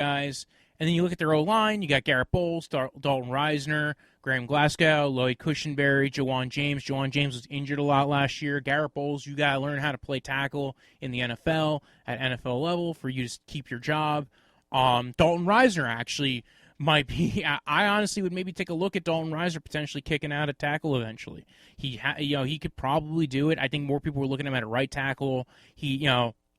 guys. And then you look at their O-line, you got Garrett Bowles, Dalton Reisner, Graham Glasgow, Lloyd Cushenberry, Jawan James. Jawan James was injured a lot last year. Garrett Bowles, you got to learn how to play tackle in the NFL at NFL level for you to keep your job. Dalton Reisner actually might be. I honestly would maybe take a look at Dalton Reisner potentially kicking out a tackle eventually. He could probably do it. I think more people were looking at him at a right tackle.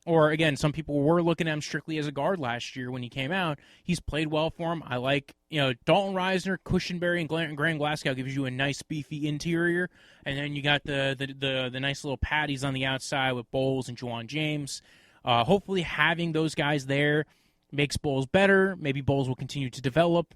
Or again, some people were looking at him strictly as a guard last year when he came out. He's played well for him. I like, Dalton Reisner, Cushenberry, and Graham Glasgow gives you a nice beefy interior, and then you got the nice little patties on the outside with Bowles and Jawan James. Hopefully, having those guys there makes Bowles better. Maybe Bowles will continue to develop.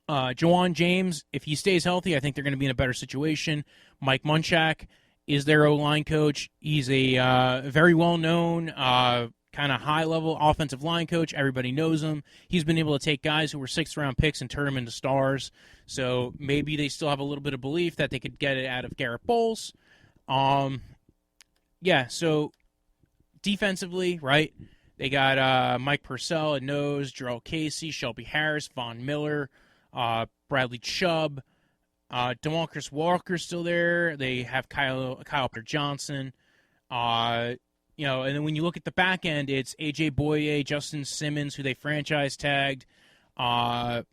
Jawan James, if he stays healthy, I think they're going to be in a better situation. Mike Munchak is their O-line coach. He's a very well-known, kind of high-level offensive line coach. Everybody knows him. He's been able to take guys who were sixth-round picks and turn them into stars. So maybe they still have a little bit of belief that they could get it out of Garrett Bowles. So defensively, right, they got Mike Purcell at nose, Jarrell Casey, Shelby Harris, Von Miller, Bradley Chubb, DeMarcus Walker's still there. They have Kyle Peter Johnson. And then when you look at the back end, it's A.J. Boye, Justin Simmons, who they franchise tagged. Kareem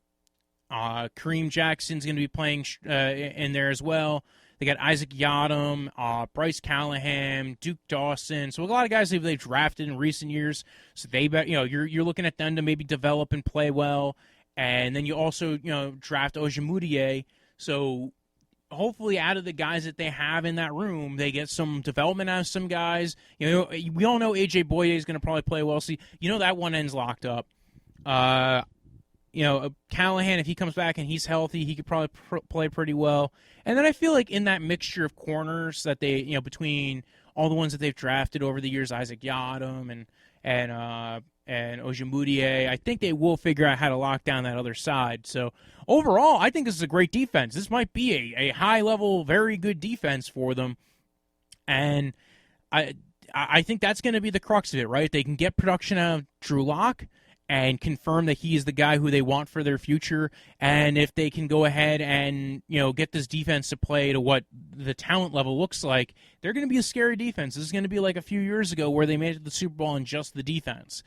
Jackson's going to be playing in there as well. They got Isaac Yadam, Bryce Callahan, Duke Dawson. So a lot of guys they've drafted in recent years. So you're looking at them to maybe develop and play well. And then you also draft Ojemudia. So hopefully out of the guys that they have in that room, they get some development out of some guys. We all know A.J. Boye is going to probably play well. So that one end's locked up. Callahan, if he comes back and he's healthy, he could probably play pretty well. And then I feel like in that mixture of corners that they, between all the ones that they've drafted over the years, Isaac Yadam and Ojemudia, I think they will figure out how to lock down that other side. So overall, I think this is a great defense. This might be a high-level, very good defense for them. And I think that's going to be the crux of it, right? They can get production out of Drew Lock and confirm that he is the guy who they want for their future. And if they can go ahead and, get this defense to play to what the talent level looks like, they're going to be a scary defense. This is going to be like a few years ago where they made it to the Super Bowl in just the defense.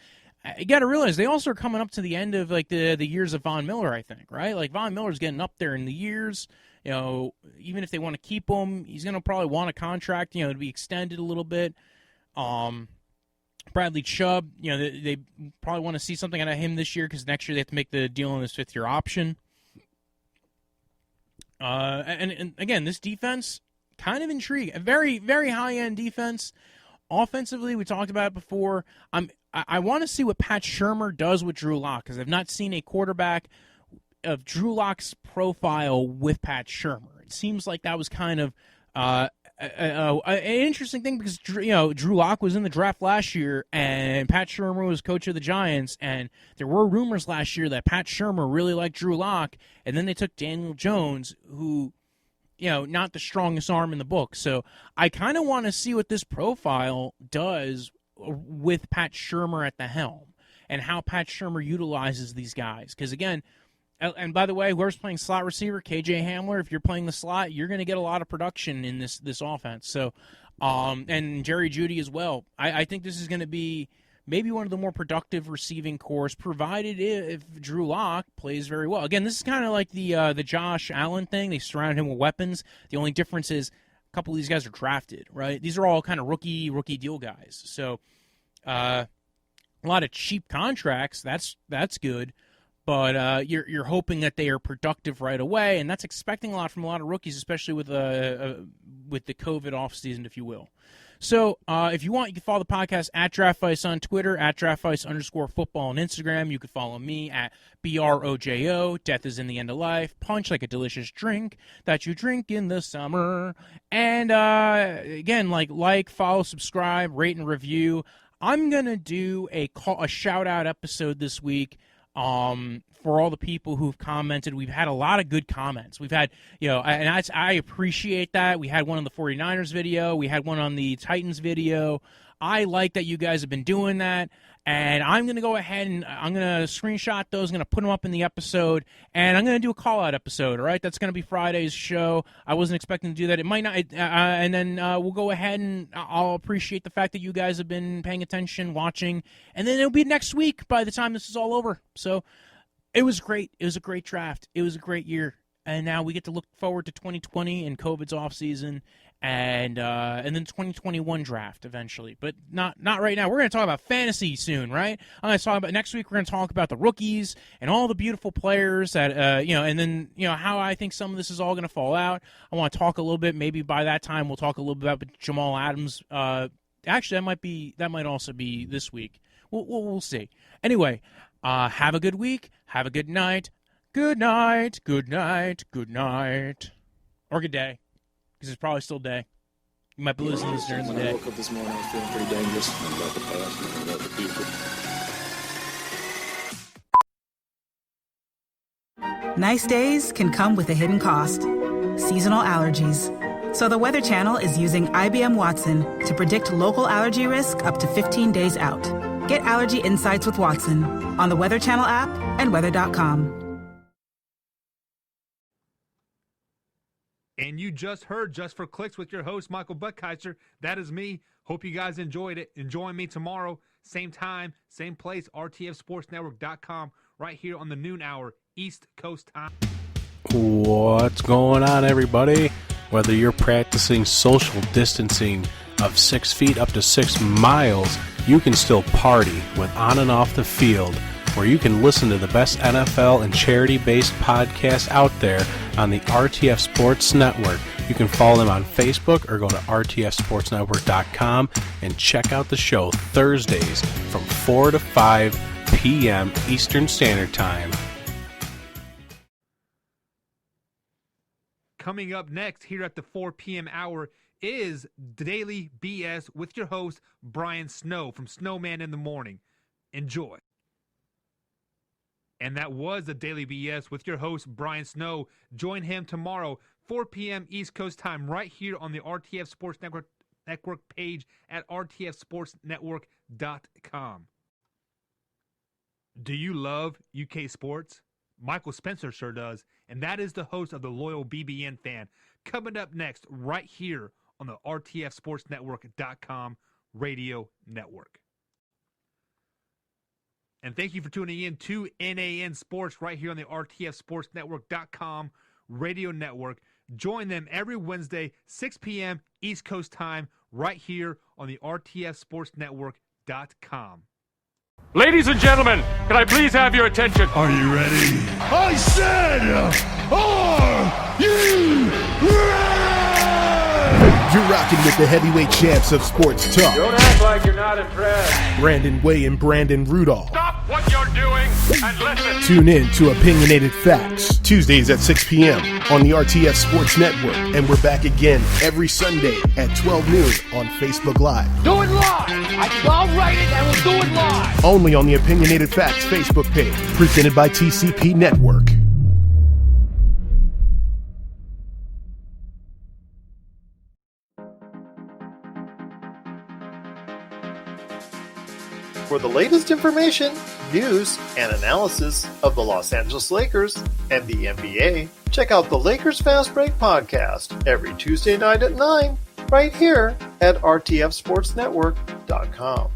You got to realize they also are coming up to the end of like the years of Von Miller, I think, right? Like Von Miller's getting up there in the years. Even if they want to keep him, he's going to probably want a contract, to be extended a little bit. Bradley Chubb, they probably want to see something out of him this year because next year they have to make the deal on his fifth-year option. And again, this defense, kind of intriguing. A very, very high-end defense. Offensively, we talked about it before. I want to see what Pat Shurmur does with Drew Lock because I've not seen a quarterback of Drew Lock's profile with Pat Shurmur. It seems like that was kind of an interesting thing because Drew Lock was in the draft last year and Pat Shurmur was coach of the Giants, and there were rumors last year that Pat Shurmur really liked Drew Lock, and then they took Daniel Jones, who not the strongest arm in the book. So I kind of want to see what this profile does with Pat Shurmur at the helm and how Pat Shurmur utilizes these guys. Because, again, and by the way, whoever's playing slot receiver, KJ Hamler, if you're playing the slot, you're going to get a lot of production in this offense. So, and Jerry Jeudy as well. I think this is going to be maybe one of the more productive receiving cores, provided if Drew Lock plays very well. Again, this is kind of like the Josh Allen thing. They surround him with weapons. The only difference is a couple of these guys are drafted, right? These are all kind of rookie deal guys. So a lot of cheap contracts. That's good. But you're hoping that they are productive right away, and that's expecting a lot from a lot of rookies, especially with the COVID offseason, if you will. So if you want, you can follow the podcast at DraftVice on Twitter, at DraftVice_football on Instagram. You can follow me at BROJO. Death is in the end of life. Punch like a delicious drink that you drink in the summer. And again, like, follow, subscribe, rate, and review. I'm going to do a shout-out episode this week for all the people who've commented. We've had a lot of good comments. We've had, and I appreciate that. We had one on the 49ers video. We had one on the Titans video. I like that you guys have been doing that. And I'm going to go ahead and I'm going to screenshot those, going to put them up in the episode, and I'm going to do a call-out episode, all right? That's going to be Friday's show. I wasn't expecting to do that. It might not, and then we'll go ahead and I'll appreciate the fact that you guys have been paying attention, watching, and then it'll be next week by the time this is all over. So it was great. It was a great draft. It was a great year. And now we get to look forward to 2020 and COVID's off season, and then 2021 draft eventually, but not right now. We're going to talk about fantasy soon, right? I'm going to talk about next week. We're going to talk about the rookies and all the beautiful players that and then how I think some of this is all going to fall out. I want to talk a little bit. Maybe by that time we'll talk a little bit about Jamal Adams. Actually, that might also be this week. We'll see. Anyway, have a good week. Have a good night. Good night, good night, good night. Or good day, because it's probably still day. You might be listening to this during the day. When I woke up this morning, I was feeling pretty dangerous about the past and about the future. Nice days can come with a hidden cost. Seasonal allergies. So the Weather Channel is using IBM Watson to predict local allergy risk up to 15 days out. Get allergy insights with Watson on the Weather Channel app and weather.com. And you just heard Just for Clicks with your host, Michael Buckheiser. That is me. Hope you guys enjoyed it. Join me tomorrow, same time, same place, rtfsportsnetwork.com, right here on the noon hour, East Coast time. What's going on, everybody? Whether you're practicing social distancing of 6 feet up to 6 miles, you can still party with On and Off the Field, where you can listen to the best NFL and charity-based podcasts out there on the RTF Sports Network. You can follow them on Facebook or go to rtfsportsnetwork.com and check out the show Thursdays from 4 to 5 p.m. Eastern Standard Time. Coming up next here at the 4 p.m. hour is Daily BS with your host, Brian Snow from Snowman in the Morning. Enjoy. And that was the Daily BS with your host, Brian Snow. Join him tomorrow, 4 p.m. East Coast time, right here on the RTF Sports Network page at rtfsportsnetwork.com. Do you love UK sports? Michael Spencer sure does, and that is the host of the Loyal BBN Fan. Coming up next, right here on the rtfsportsnetwork.com radio network. And thank you for tuning in to NAN Sports right here on the rtfsportsnetwork.com radio network. Join them every Wednesday, 6 p.m. East Coast time, right here on the rtfsportsnetwork.com. Ladies and gentlemen, can I please have your attention? Are you ready? I said, are you ready? You're rocking with the heavyweight champs of sports talk. Don't act like you're not impressed. Brandon Way and Brandon Rudolph. Stop what you're doing and listen. Tune in to Opinionated Facts, Tuesdays at 6 p.m. on the RTF Sports Network. And we're back again every Sunday at 12 noon on Facebook Live. Do it live! I'll write it and we'll do it live! Only on the Opinionated Facts Facebook page, presented by TCP Network. For the latest information, news, and analysis of the Los Angeles Lakers and the NBA, check out the Lakers Fast Break podcast every Tuesday night at 9, right here at rtfsportsnetwork.com.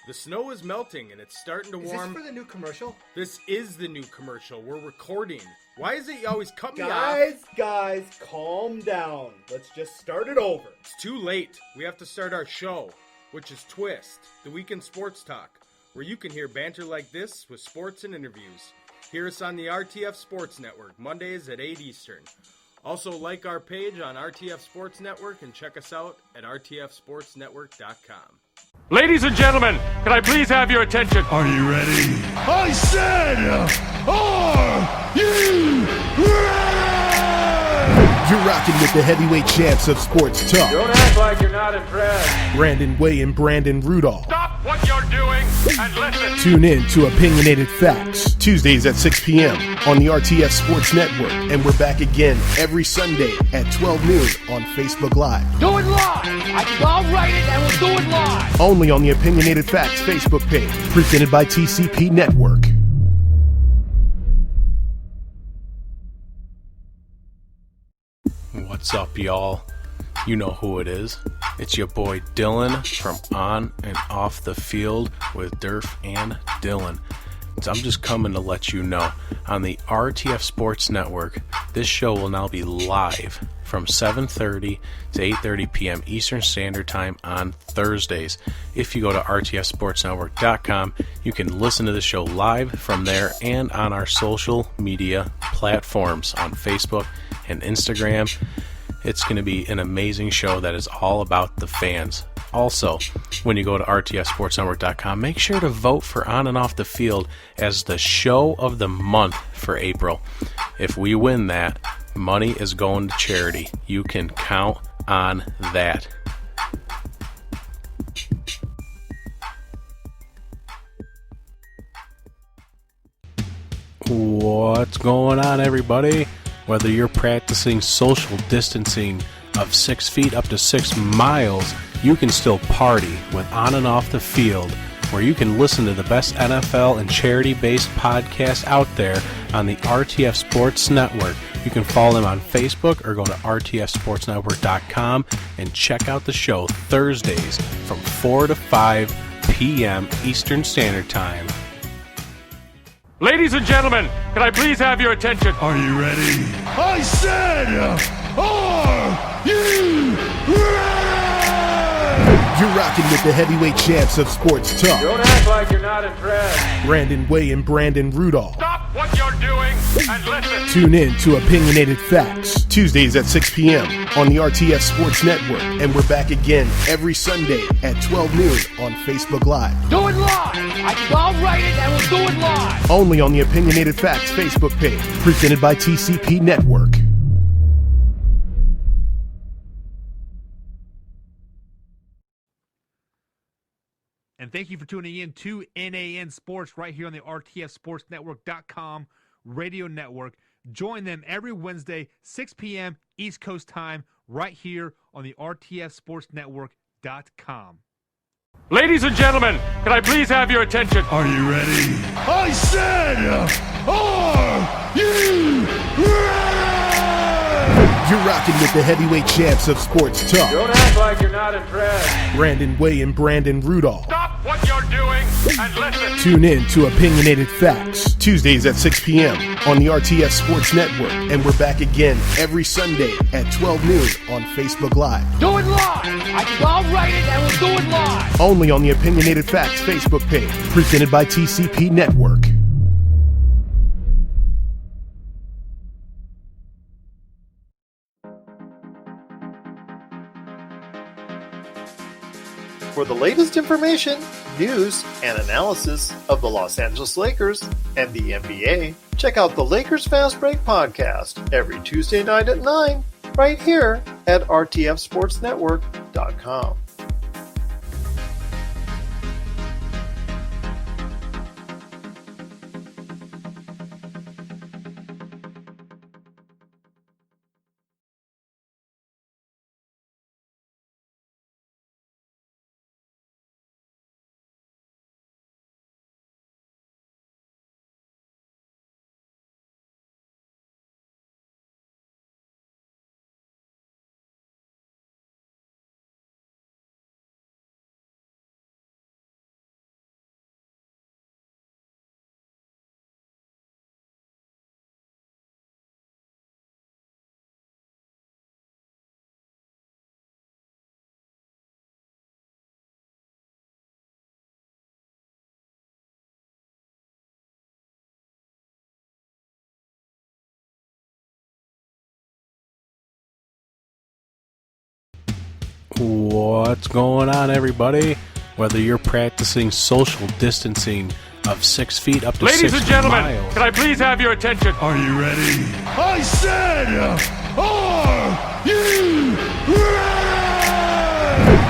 The snow is melting and it's starting to warm. Is this for the new commercial? This is the new commercial. We're recording. Why is it you always cut me off? Guys, calm down. Let's just start it over. It's too late. We have to start our show, which is Twist, the weekend sports talk, where you can hear banter like this with sports and interviews. Hear us on the RTF Sports Network, Mondays at 8 Eastern. Also, like our page on RTF Sports Network and check us out at rtfsportsnetwork.com. Ladies and gentlemen, can I please have your attention? Are you ready? I said, are you ready? You're rocking with the heavyweight champs of sports talk. Don't act like you're not impressed. Brandon Way and Brandon Rudolph. Stop what you're doing and listen. Tune in to Opinionated Facts, Tuesdays at 6 p.m. on the RTF Sports Network. And we're back again every Sunday at 12 noon on Facebook Live. Do it live. I'll write it and we'll do it live. Only on the Opinionated Facts Facebook page, presented by TCP Network. What's up, y'all? You know who it is. It's your boy Dylan from On and Off the Field with Durf and Dylan. So I'm just coming to let you know, on the RTF Sports Network, this show will now be live from 7:30 to 8:30 p.m. Eastern Standard Time on Thursdays. If you go to rtfsportsnetwork.com, you can listen to the show live from there and on our social media platforms on Facebook and Instagram. It's going to be an amazing show that is all about the fans. Also, when you go to rtfsportsnetwork.com, make sure to vote for On and Off the Field as the show of the month for April. If we win that, money is going to charity. You can count on that. What's going on, everybody? Whether you're practicing social distancing of 6 feet up to 6 miles, you can still party with On and Off the Field, where you can listen to the best NFL and charity-based podcasts out there on the RTF Sports Network. You can follow them on Facebook or go to rtfsportsnetwork.com and check out the show Thursdays from 4 to 5 p.m. Eastern Standard Time. Ladies and gentlemen, can I please have your attention? Are you ready? I said, are you ready? You're rocking with the heavyweight champs of sports talk. Don't act like you're not impressed. Brandon Way and Brandon Rudolph. Stop what you're doing and listen. Tune in to Opinionated Facts, Tuesdays at 6 p.m. on the RTF Sports Network. And we're back again every Sunday at 12 noon on Facebook Live. Do it live. I'll write it and we'll do it live. Only on the Opinionated Facts Facebook page, presented by TCP Network. And thank you for tuning in to NAN Sports right here on the RTFSportsNetwork.com radio network. Join them every Wednesday, 6 p.m. East Coast time, right here on the RTFSportsNetwork.com. Ladies and gentlemen, can I please have your attention? Are you ready? I said, are you ready? You're rocking with the heavyweight champs of sports talk. Don't act like you're not impressed. Brandon Way and Brandon Rudolph. Stop what you're doing and listen. Tune in to Opinionated Facts, Tuesdays at 6 p.m. on the RTF Sports Network. And we're back again every Sunday at 12 noon on Facebook Live. Do it live. I'll write it and we'll do it live. Only on the Opinionated Facts Facebook page, presented by TCP Network. For the latest information, news, and analysis of the Los Angeles Lakers and the NBA, check out the Lakers Fast Break podcast every Tuesday night at 9, right here at rtfsportsnetwork.com. What's going on, everybody? Whether you're practicing social distancing of 6 feet up to 6 miles. Ladies and gentlemen, can I please have your attention? Are you ready? I said, are you ready?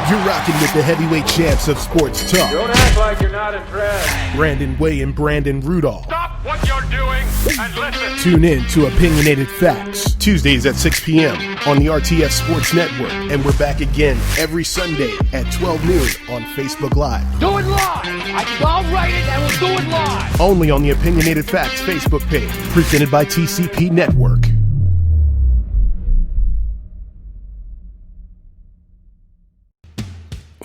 You're rocking with the heavyweight champs of sports talk. Don't act like you're not impressed. Brandon Way and Brandon Rudolph. Stop what you're doing and listen. Tune in to Opinionated Facts, Tuesdays at 6 p.m. on the RTF Sports Network. And we're back again every Sunday at 12 noon on Facebook Live. Do it live. I'll write it and we'll do it live. Only on the Opinionated Facts Facebook page, presented by TCP Network.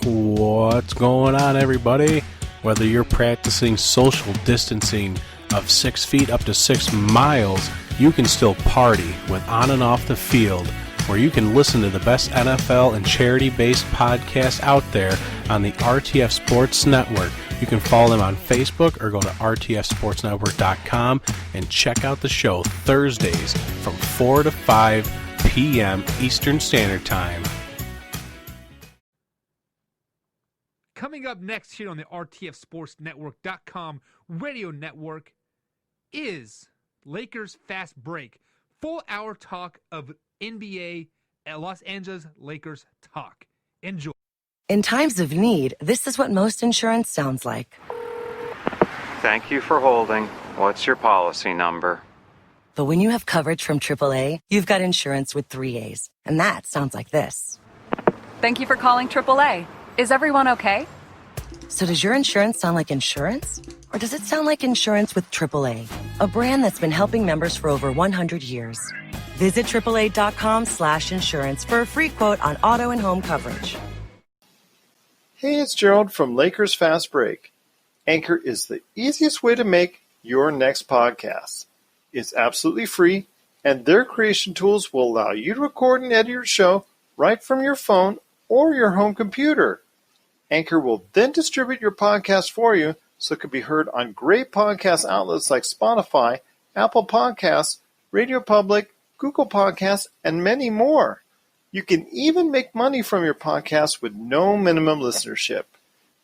What's going on, everybody? Whether you're practicing social distancing of 6 feet up to 6 miles, you can still party with On and Off the Field, where you can listen to the best NFL and charity-based podcasts out there on the RTF Sports Network. You can follow them on Facebook or go to rtfsportsnetwork.com and check out the show Thursdays from 4 to 5 p.m. Eastern Standard Time. Coming up next here on the RTF Sports Network.com radio network is Lakers Fast Break. Full hour talk of NBA Los Angeles Lakers talk. Enjoy. In times of need, this is what most insurance sounds like. Thank you for holding. What's your policy number? But when you have coverage from AAA, you've got insurance with 3 A's. And that sounds like this. Thank you for calling AAA. Is everyone okay? So does your insurance sound like insurance? Or does it sound like insurance with AAA, a brand that's been helping members for over 100 years? Visit AAA.com/insurance for a free quote on auto and home coverage. Hey, it's Gerald from Lakers Fast Break. Anchor is the easiest way to make your next podcast. It's absolutely free, and their creation tools will allow you to record and edit your show right from your phone or your home computer. Anchor will then distribute your podcast for you so it can be heard on great podcast outlets like Spotify, Apple Podcasts, Radio Public, Google Podcasts, and many more. You can even make money from your podcast with no minimum listenership.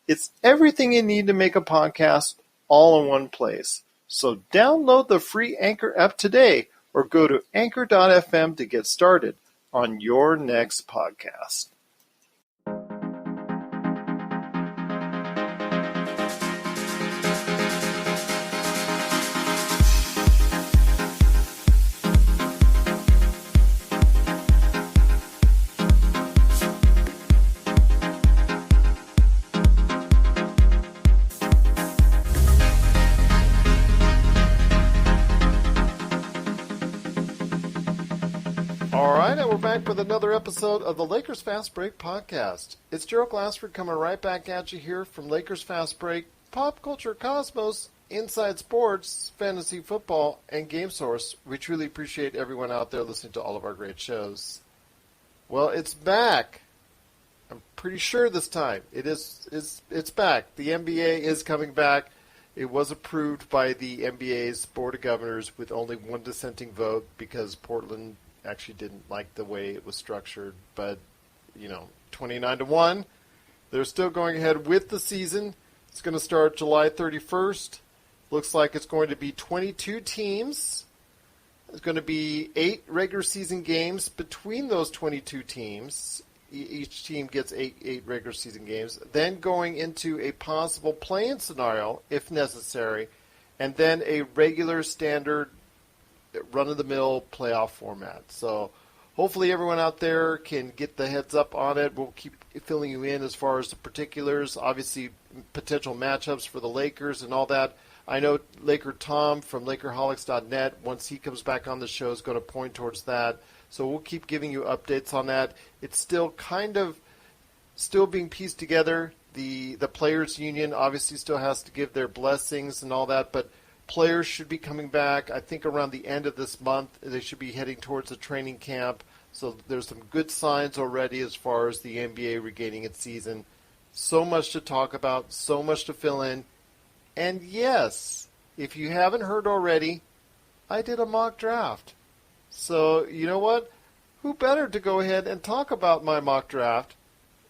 It's everything you need to make a podcast all in one place. So download the free Anchor app today or go to anchor.fm to get started on your next podcast. We're back with another episode of the Lakers Fast Break podcast. It's Gerald Glassford coming right back at you here from Lakers Fast Break, Pop Culture Cosmos, Inside Sports, Fantasy Football, and Game Source. We truly appreciate everyone out there listening to all of our great shows. Well, it's back. I'm pretty sure this time it's back. The NBA is coming back. It was approved by the NBA's Board of Governors with only one dissenting vote because Portland actually didn't like the way it was structured, but 29-1, they're still going ahead with the season. It's going to start July 31st. Looks like it's going to be 22 teams. There's going to be 8 regular season games between those 22 teams. Each team gets eight regular season games. Then going into a possible play-in scenario, if necessary, and then a regular standard run-of-the-mill playoff format. So hopefully everyone out there can get the heads up on it. We'll keep filling you in as far as the particulars, obviously potential matchups for the Lakers and all that. I know Laker Tom from Lakerholics.net, once he comes back on the show, is going to point towards that. So we'll keep giving you updates on that. It's still still being pieced together. The Players Union obviously still has to give their blessings and all that, but players should be coming back. I think around the end of this month, they should be heading towards a training camp. So there's some good signs already as far as the NBA regaining its season. So much to talk about, so much to fill in. And yes, if you haven't heard already, I did a mock draft. So you know what? Who better to go ahead and talk about my mock draft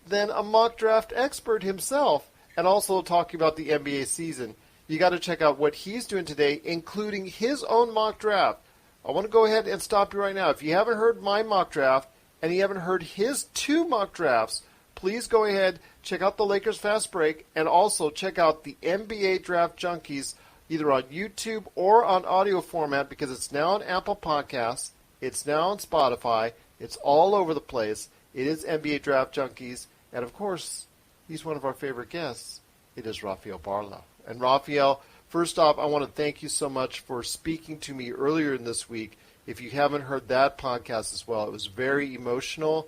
than a mock draft expert himself, and also talking about the NBA season. You got to check out what he's doing today, including his own mock draft. I want to go ahead and stop you right now. If you haven't heard my mock draft and you haven't heard his 2 mock drafts, please go ahead, check out the Lakers Fast Break, and also check out the NBA Draft Junkies either on YouTube or on audio format because it's now on Apple Podcasts, it's now on Spotify, it's all over the place. It is NBA Draft Junkies, and of course, he's one of our favorite guests. It is Rafael Barlow. And Rafael, first off, I want to thank you so much for speaking to me earlier in this week. If you haven't heard that podcast as well, it was very emotional,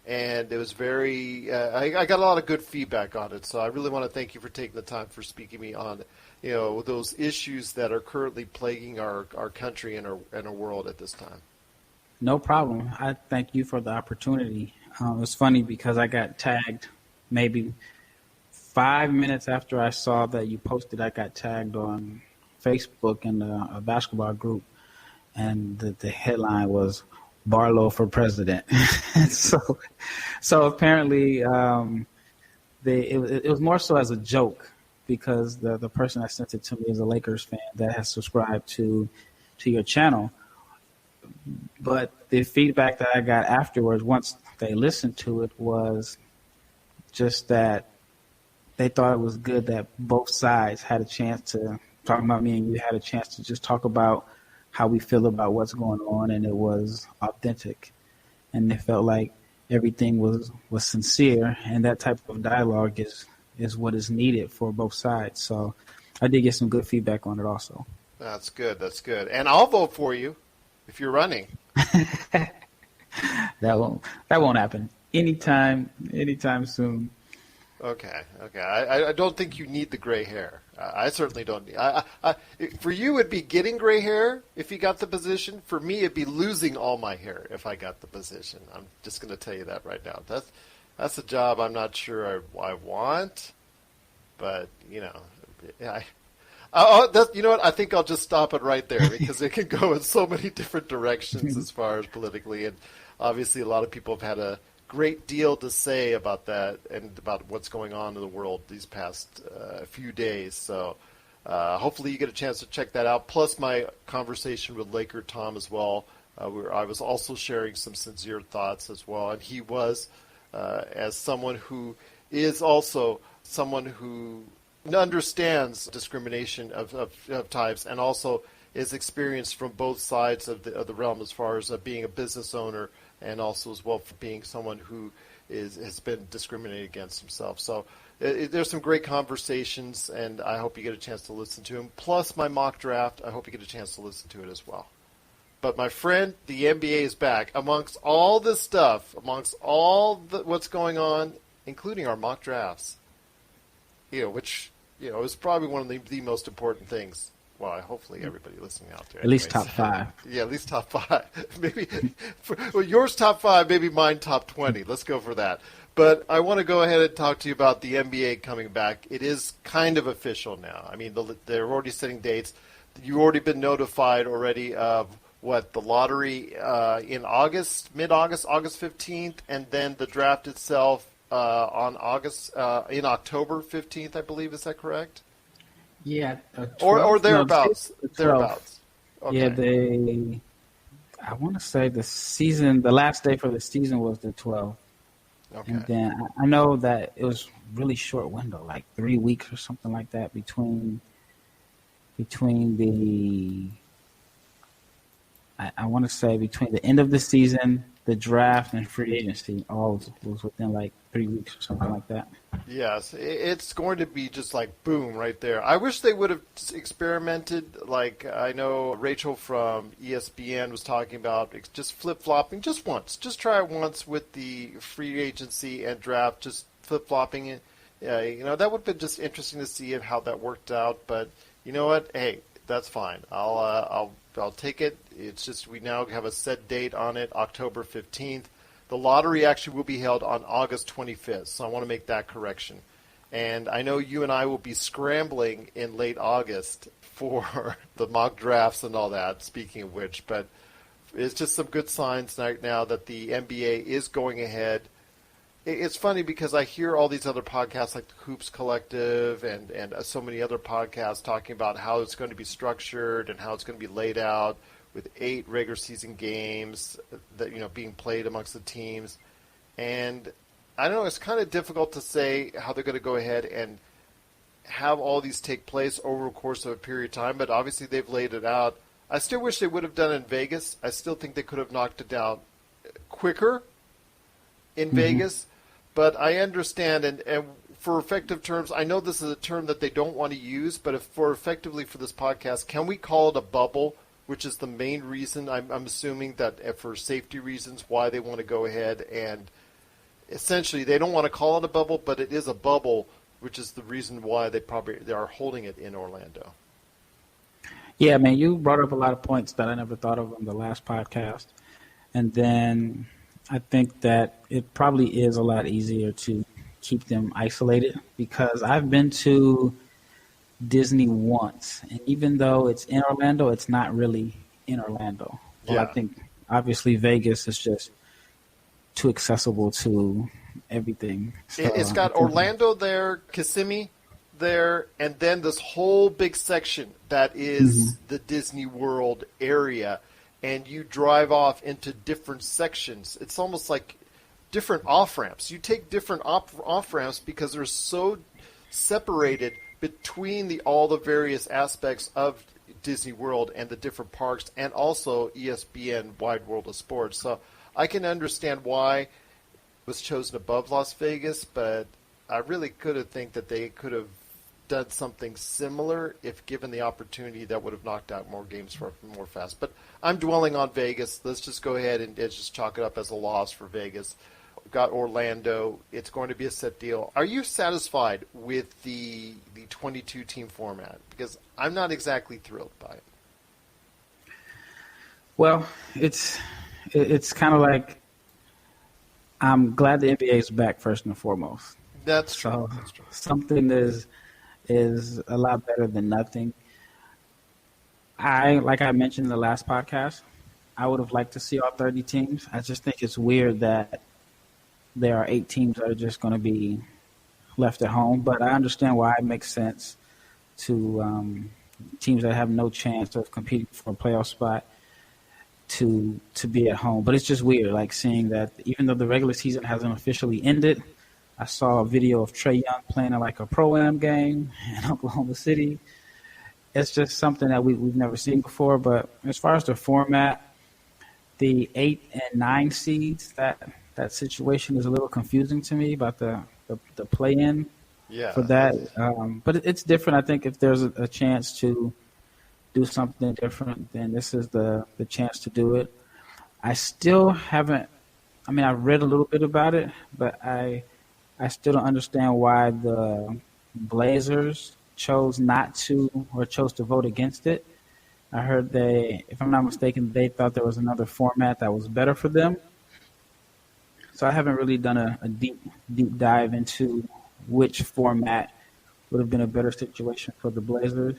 and it was very I got a lot of good feedback on it. So I really want to thank you for taking the time for speaking to me on those issues that are currently plaguing our country and our world at this time. No problem. I thank you for the opportunity. It was funny because I got tagged maybe 5 minutes after I saw that you posted. I got tagged on Facebook in a basketball group, and the headline was Barlow for president. so apparently it was more so as a joke because the person that sent it to me is a Lakers fan that has subscribed to your channel. But the feedback that I got afterwards, once they listened to it, was just that they thought it was good that both sides had a chance to, talking about me and you, had a chance to just talk about how we feel about what's going on, and it was authentic. And they felt like everything was sincere, and that type of dialogue is what is needed for both sides. So I did get some good feedback on it also. That's good. That's good. And I'll vote for you if you're running. That won't happen anytime soon. Okay. I don't think you need the gray hair. I certainly don't need. For you, it'd be getting gray hair if you got the position. For me, it'd be losing all my hair if I got the position. I'm just going to tell you that right now. That's a job I'm not sure I want, but you know what? I think I'll just stop it right there because it can go in so many different directions as far as politically, and obviously a lot of people have had a great deal to say about that and about what's going on in the world these past few days. So hopefully you get a chance to check that out. Plus my conversation with Laker Tom as well, where I was also sharing some sincere thoughts as well. And he was, as someone who is also someone who understands discrimination of types and also is experienced from both sides of the realm as far as being a business owner and also as well for being someone who has been discriminated against himself. So there's some great conversations, and I hope you get a chance to listen to them. Plus my mock draft, I hope you get a chance to listen to it as well. But my friend, the NBA is back. Amongst all this stuff, amongst all what's going on, including our mock drafts, which is probably one of the most important things. Well, hopefully everybody listening out there. At least top 5. Yeah, at least top 5. Maybe yours top 5, maybe mine top 20. Let's go for that. But I want to go ahead and talk to you about the NBA coming back. It is kind of official now. I mean, they're already setting dates. You've already been notified already of the lottery in August, mid-August, August 15th, and then the draft itself on in October 15th, I believe. Is that correct? Yeah, or thereabouts. Thereabouts. Okay. Yeah, I want to say the last day for the season was the 12th. Okay. And then I know that it was really short window, like 3 weeks or something like that between the I want to say between the end of the season, the draft, and free agency, all was within like 3 weeks or something like that. Yes, it's going to be just like boom right there. I wish they would have experimented. Like I know Rachel from ESPN was talking about just flip-flopping just once. Just try it once with the free agency and draft, just flip-flopping it. That would have been just interesting to see how that worked out. But you know what? Hey, that's fine. I'll take it. It's just we now have a set date on it, October 15th. The lottery actually will be held on August 25th, so I want to make that correction. And I know you and I will be scrambling in late August for the mock drafts and all that, speaking of which. But it's just some good signs right now that the NBA is going ahead. It's funny because I hear all these other podcasts like the Hoops Collective and so many other podcasts talking about how it's going to be structured and how it's going to be laid out with 8 regular season games that being played amongst the teams. And I don't know, it's kind of difficult to say how they're going to go ahead and have all these take place over the course of a period of time, but obviously they've laid it out. I still wish they would have done it in Vegas. I still think they could have knocked it down quicker in Vegas, but I understand, and for effective terms, I know this is a term that they don't want to use, but if for effectively for this podcast, can we call it a bubble, which is the main reason, I'm assuming that for safety reasons, why they want to go ahead and essentially they don't want to call it a bubble, but it is a bubble, which is the reason why they are holding it in Orlando. Yeah, man, you brought up a lot of points that I never thought of on the last podcast. And then I think that it probably is a lot easier to keep them isolated because I've been to Disney once. And even though it's in Orlando, it's not really in Orlando. Well, I think obviously Vegas is just too accessible to everything. So, it's got Orlando there, Kissimmee there, and then this whole big section that is the Disney World area, and you drive off into different sections. It's almost like different off-ramps. You take different off-ramps because they're so separated between all the various aspects of Disney World and the different parks, and also ESPN Wide World of Sports. So I can understand why it was chosen above Las Vegas, but I really could have think that they could have done something similar if given the opportunity. That would have knocked out more games more fast. But I'm dwelling on Vegas. Let's just go ahead and just chalk it up as a loss for Vegas. We've got Orlando. It's going to be a set deal. Are you satisfied with the 22-team format? Because I'm not exactly thrilled by it. Well, it's kind of like I'm glad the NBA is back first and foremost. That's true. So That's true. Something is a lot better than nothing. Like I mentioned in the last podcast, I would have liked to see all 30 teams. I just think it's weird that there are 8 teams that are just going to be left at home. But I understand why it makes sense to teams that have no chance of competing for a playoff spot to be at home. But it's just weird, like seeing that even though the regular season hasn't officially ended, I saw a video of Trae Young playing in like a Pro-Am game in Oklahoma City. It's just something that we've never seen before. But as far as the format, the 8 and 9 seeds, that situation is a little confusing to me about the play-in for that. But it's different. I think if there's a chance to do something different, then this is the chance to do it. I still haven't – I mean, I've read a little bit about it, but I still don't understand why the Blazers chose not to or chose to vote against it. I heard if I'm not mistaken, they thought there was another format that was better for them. So I haven't really done a deep dive into which format would have been a better situation for the Blazers.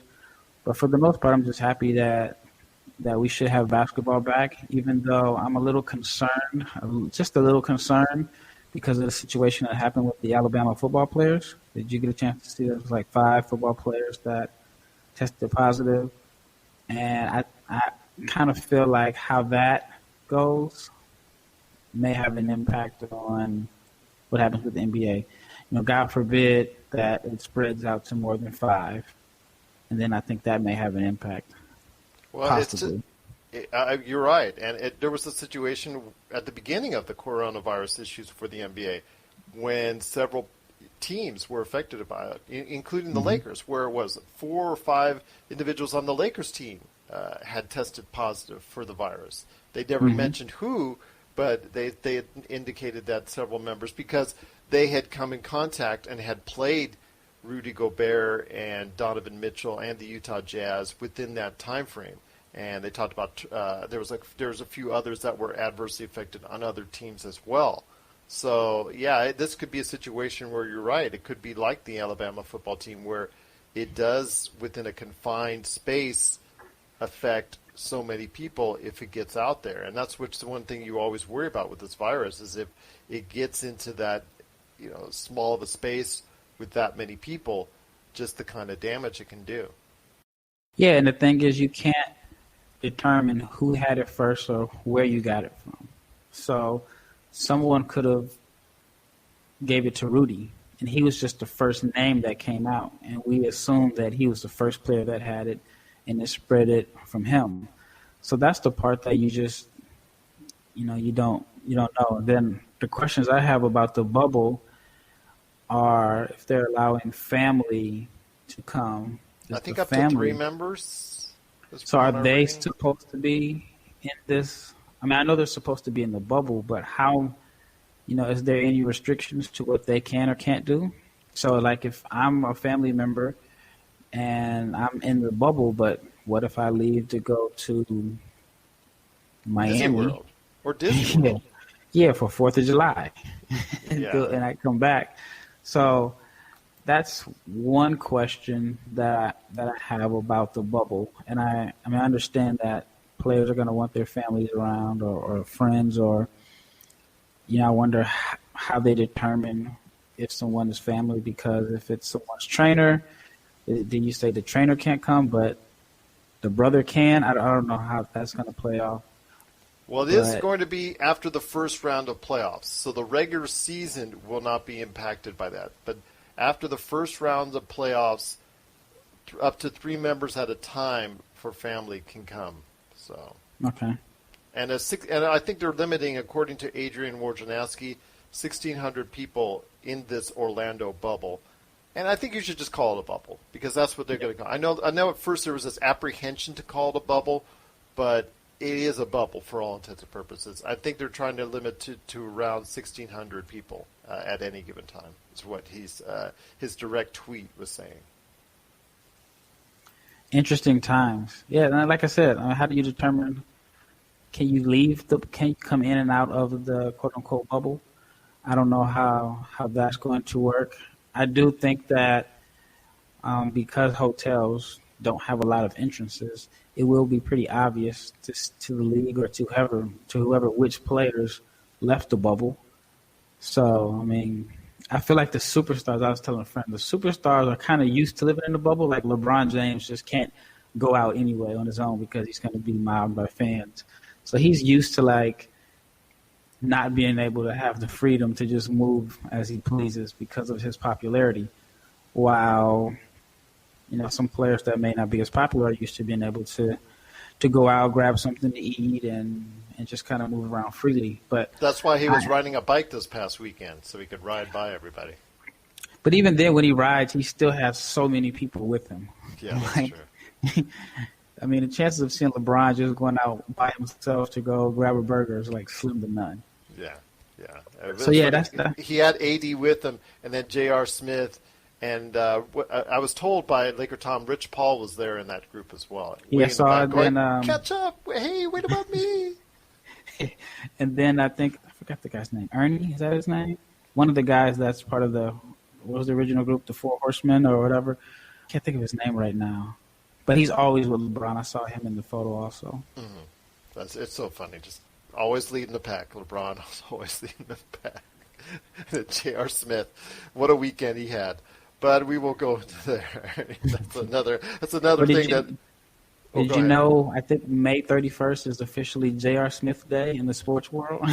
But for the most part, I'm just happy that we should have basketball back, even though I'm a little concerned, just a little concerned, because of the situation that happened with the Alabama football players. Did you get a chance to see there was like 5 football players that tested positive? And I kind of feel like how that goes may have an impact on what happens with the NBA. You know, God forbid that it spreads out to more than 5. And then I think that may have an impact. Well, possibly. You're right. And there was a situation at the beginning of the coronavirus issues for the NBA when several teams were affected by it, including the Lakers, where it was 4 or 5 individuals on the Lakers team had tested positive for the virus. They never mentioned who, but they indicated that several members, because they had come in contact and had played Rudy Gobert and Donovan Mitchell and the Utah Jazz within that time frame. And they talked about there was a few others that were adversely affected on other teams as well. So, yeah, this could be a situation where you're right. It could be like the Alabama football team, where it does, within a confined space, affect so many people if it gets out there. And that's the one thing you always worry about with this virus, is if it gets into that, small of a space with that many people, just the kind of damage it can do. Yeah, and the thing is, you can't determine who had it first or where you got it from. So someone could have gave it to Rudy, and he was just the first name that came out, and we assumed that he was the first player that had it, and it spread it from him. So that's the part that you just, you don't know. And then the questions I have about the bubble are if they're allowing family to come. I think up to 3 members. So are they supposed to be in this? I mean, I know they're supposed to be in the bubble, but how, is there any restrictions to what they can or can't do? So, like, if I'm a family member and I'm in the bubble, but what if I leave to go to Miami? Disney World. Or Disney World. Yeah, for 4th of July. Yeah. And I come back. So that's one question that I have about the bubble. And I understand that players are going to want their families around or friends, or, I wonder how they determine if someone is family, because if it's someone's trainer, then you say the trainer can't come, but the brother can. I don't know how that's going to play off. Well, it is going to be after the first round of playoffs, so the regular season will not be impacted by that. But after the first round of playoffs, up to 3 members at a time for family can come. So okay, and I think they're limiting, according to Adrian Wojnarowski, 1,600 people in this Orlando bubble. And I think you should just call it a bubble, because that's what they're going to call it. I know at first there was this apprehension to call it a bubble, but it is a bubble for all intents and purposes. I think they're trying to limit to around 1,600 people at any given time, is what his direct tweet was saying. Interesting times. Yeah, and like I said, how do you determine, can you come in and out of the quote-unquote bubble? I don't know how that's going to work. I do think that because hotels don't have a lot of entrances, it will be pretty obvious to the league or to whoever which players left the bubble. So, I mean, I feel like the superstars, I was telling a friend, the superstars are kind of used to living in the bubble. Like LeBron James just can't go out anyway on his own because he's going to be mobbed by fans. So he's used to, like, not being able to have the freedom to just move as he pleases because of his popularity. While, some players that may not be as popular are used to being able to go out, grab something to eat, and just kind of move around freely. But that's why he was riding a bike this past weekend, so he could ride by everybody. But even then, when he rides, he still has so many people with him. Yeah, that's true. I mean, the chances of seeing LeBron just going out by himself to go grab a burger is like slim to none. Yeah. So yeah, he had AD with him, and then J.R. Smith, and I was told by Laker Tom, Rich Paul was there in that group as well. Yeah, so then catch up. Hey, wait about me. And then I forgot the guy's name. Ernie, is that his name? One of the guys that's part of what was the original group, the Four Horsemen or whatever. Can't think of his name right now. But he's always with LeBron. I saw him in the photo also. Mm-hmm. It's so funny. Just always leading the pack. LeBron was always leading the pack. J.R. Smith, what a weekend he had. But we won't go into there. That's another thing Did you know, I think May 31st is officially J.R. Smith Day in the sports world?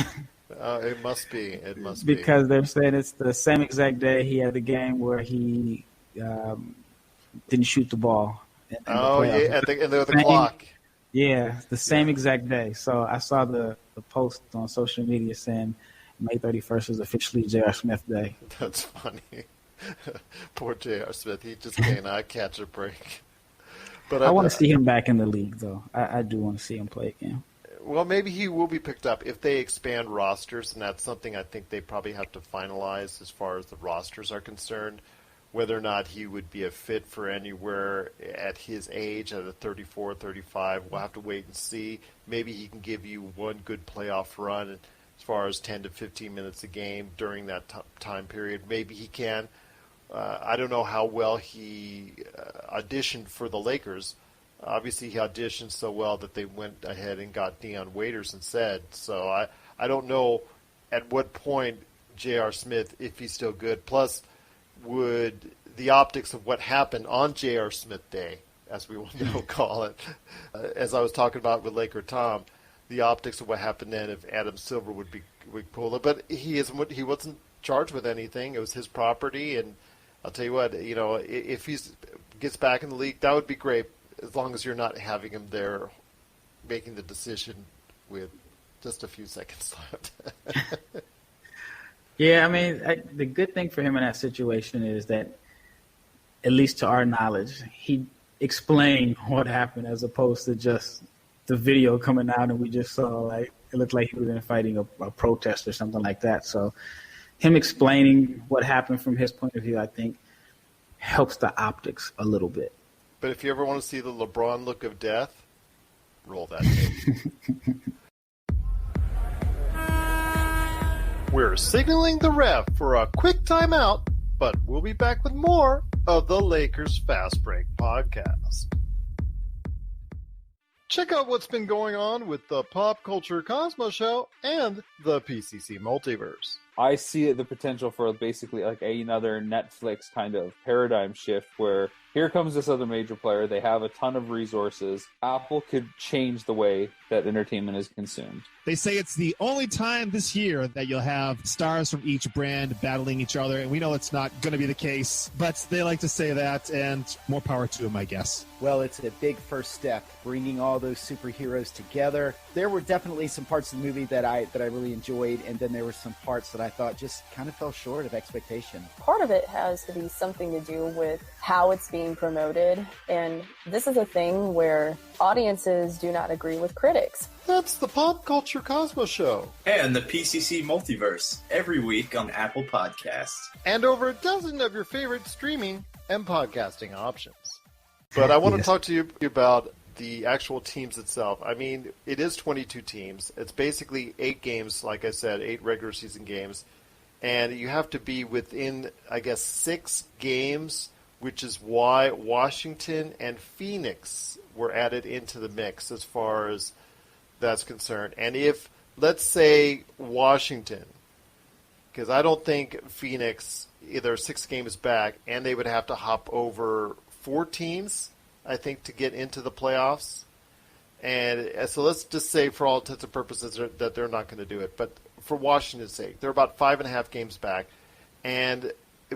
It must be. It must be. Because they're saying it's the same exact day he had the game where he didn't shoot the ball. Yeah, and the clock. Yeah, the same exact day. So I saw the post on social media saying May 31st is officially J.R. Smith Day. That's funny. Poor J.R. Smith. He just cannot catch a break. But I want to see him back in the league, though. I do want to see him play again. Well, maybe he will be picked up if they expand rosters, and that's something I think they probably have to finalize as far as the rosters are concerned, whether or not he would be a fit for anywhere at his age, at a 34, 35. We'll have to wait and see. Maybe he can give you one good playoff run as far as 10 to 15 minutes a game during that time period. Maybe he can. I don't know how well he auditioned for the Lakers. Obviously, he auditioned so well that they went ahead and got Deion Waiters instead. So I don't know at what point J.R. Smith, if he's still good. Plus, would the optics of what happened on J.R. Smith Day, as we will now call it, as I was talking about with Laker Tom, the optics of what happened then if Adam Silver would pull it. But he wasn't charged with anything. It was his property, and I'll tell you what, if he gets back in the league, that would be great, as long as you're not having him there making the decision with just a few seconds left. Yeah, I mean, the good thing for him in that situation is that, at least to our knowledge, he explained what happened as opposed to just the video coming out and we just saw, like, it looked like he was fighting a protest or something like that. So him explaining what happened from his point of view, I think, helps the optics a little bit. But if you ever want to see the LeBron look of death, roll that tape. We're signaling the ref for a quick timeout, but we'll be back with more of the Lakers Fast Break podcast. Check out what's been going on with the Pop Culture Cosmos Show and the PCC Multiverse. I see the potential for basically like another Netflix kind of paradigm shift where here comes this other major player. They have a ton of resources. Apple could change the way that entertainment is consumed. They say it's the only time this year that you'll have stars from each brand battling each other, and we know it's not going to be the case, but they like to say that, and more power to them, I guess. Well, it's a big first step, bringing all those superheroes together. There were definitely some parts of the movie that I really enjoyed, and then there were some parts that I thought just kind of fell short of expectation. Part of it has to be something to do with how it's being promoted, and this is a thing where audiences do not agree with critics. That's the Pop Culture Cosmos Show. And the PCC Multiverse, every week on Apple Podcasts. And over a dozen of your favorite streaming and podcasting options. But I want to talk to you about the actual teams itself. I mean, it is 22 teams. It's basically 8 games, like I said, 8 regular season games. And you have to be within, I guess, 6 games, which is why Washington and Phoenix were added into the mix as far as that's concerned. And if, let's say, Washington, because I don't think Phoenix, either 6 games back, and they would have to hop over 4 teams, I think, to get into the playoffs. And so let's just say, for all intents and purposes, that they're not going to do it. But for Washington's sake, they're about 5.5 games back, and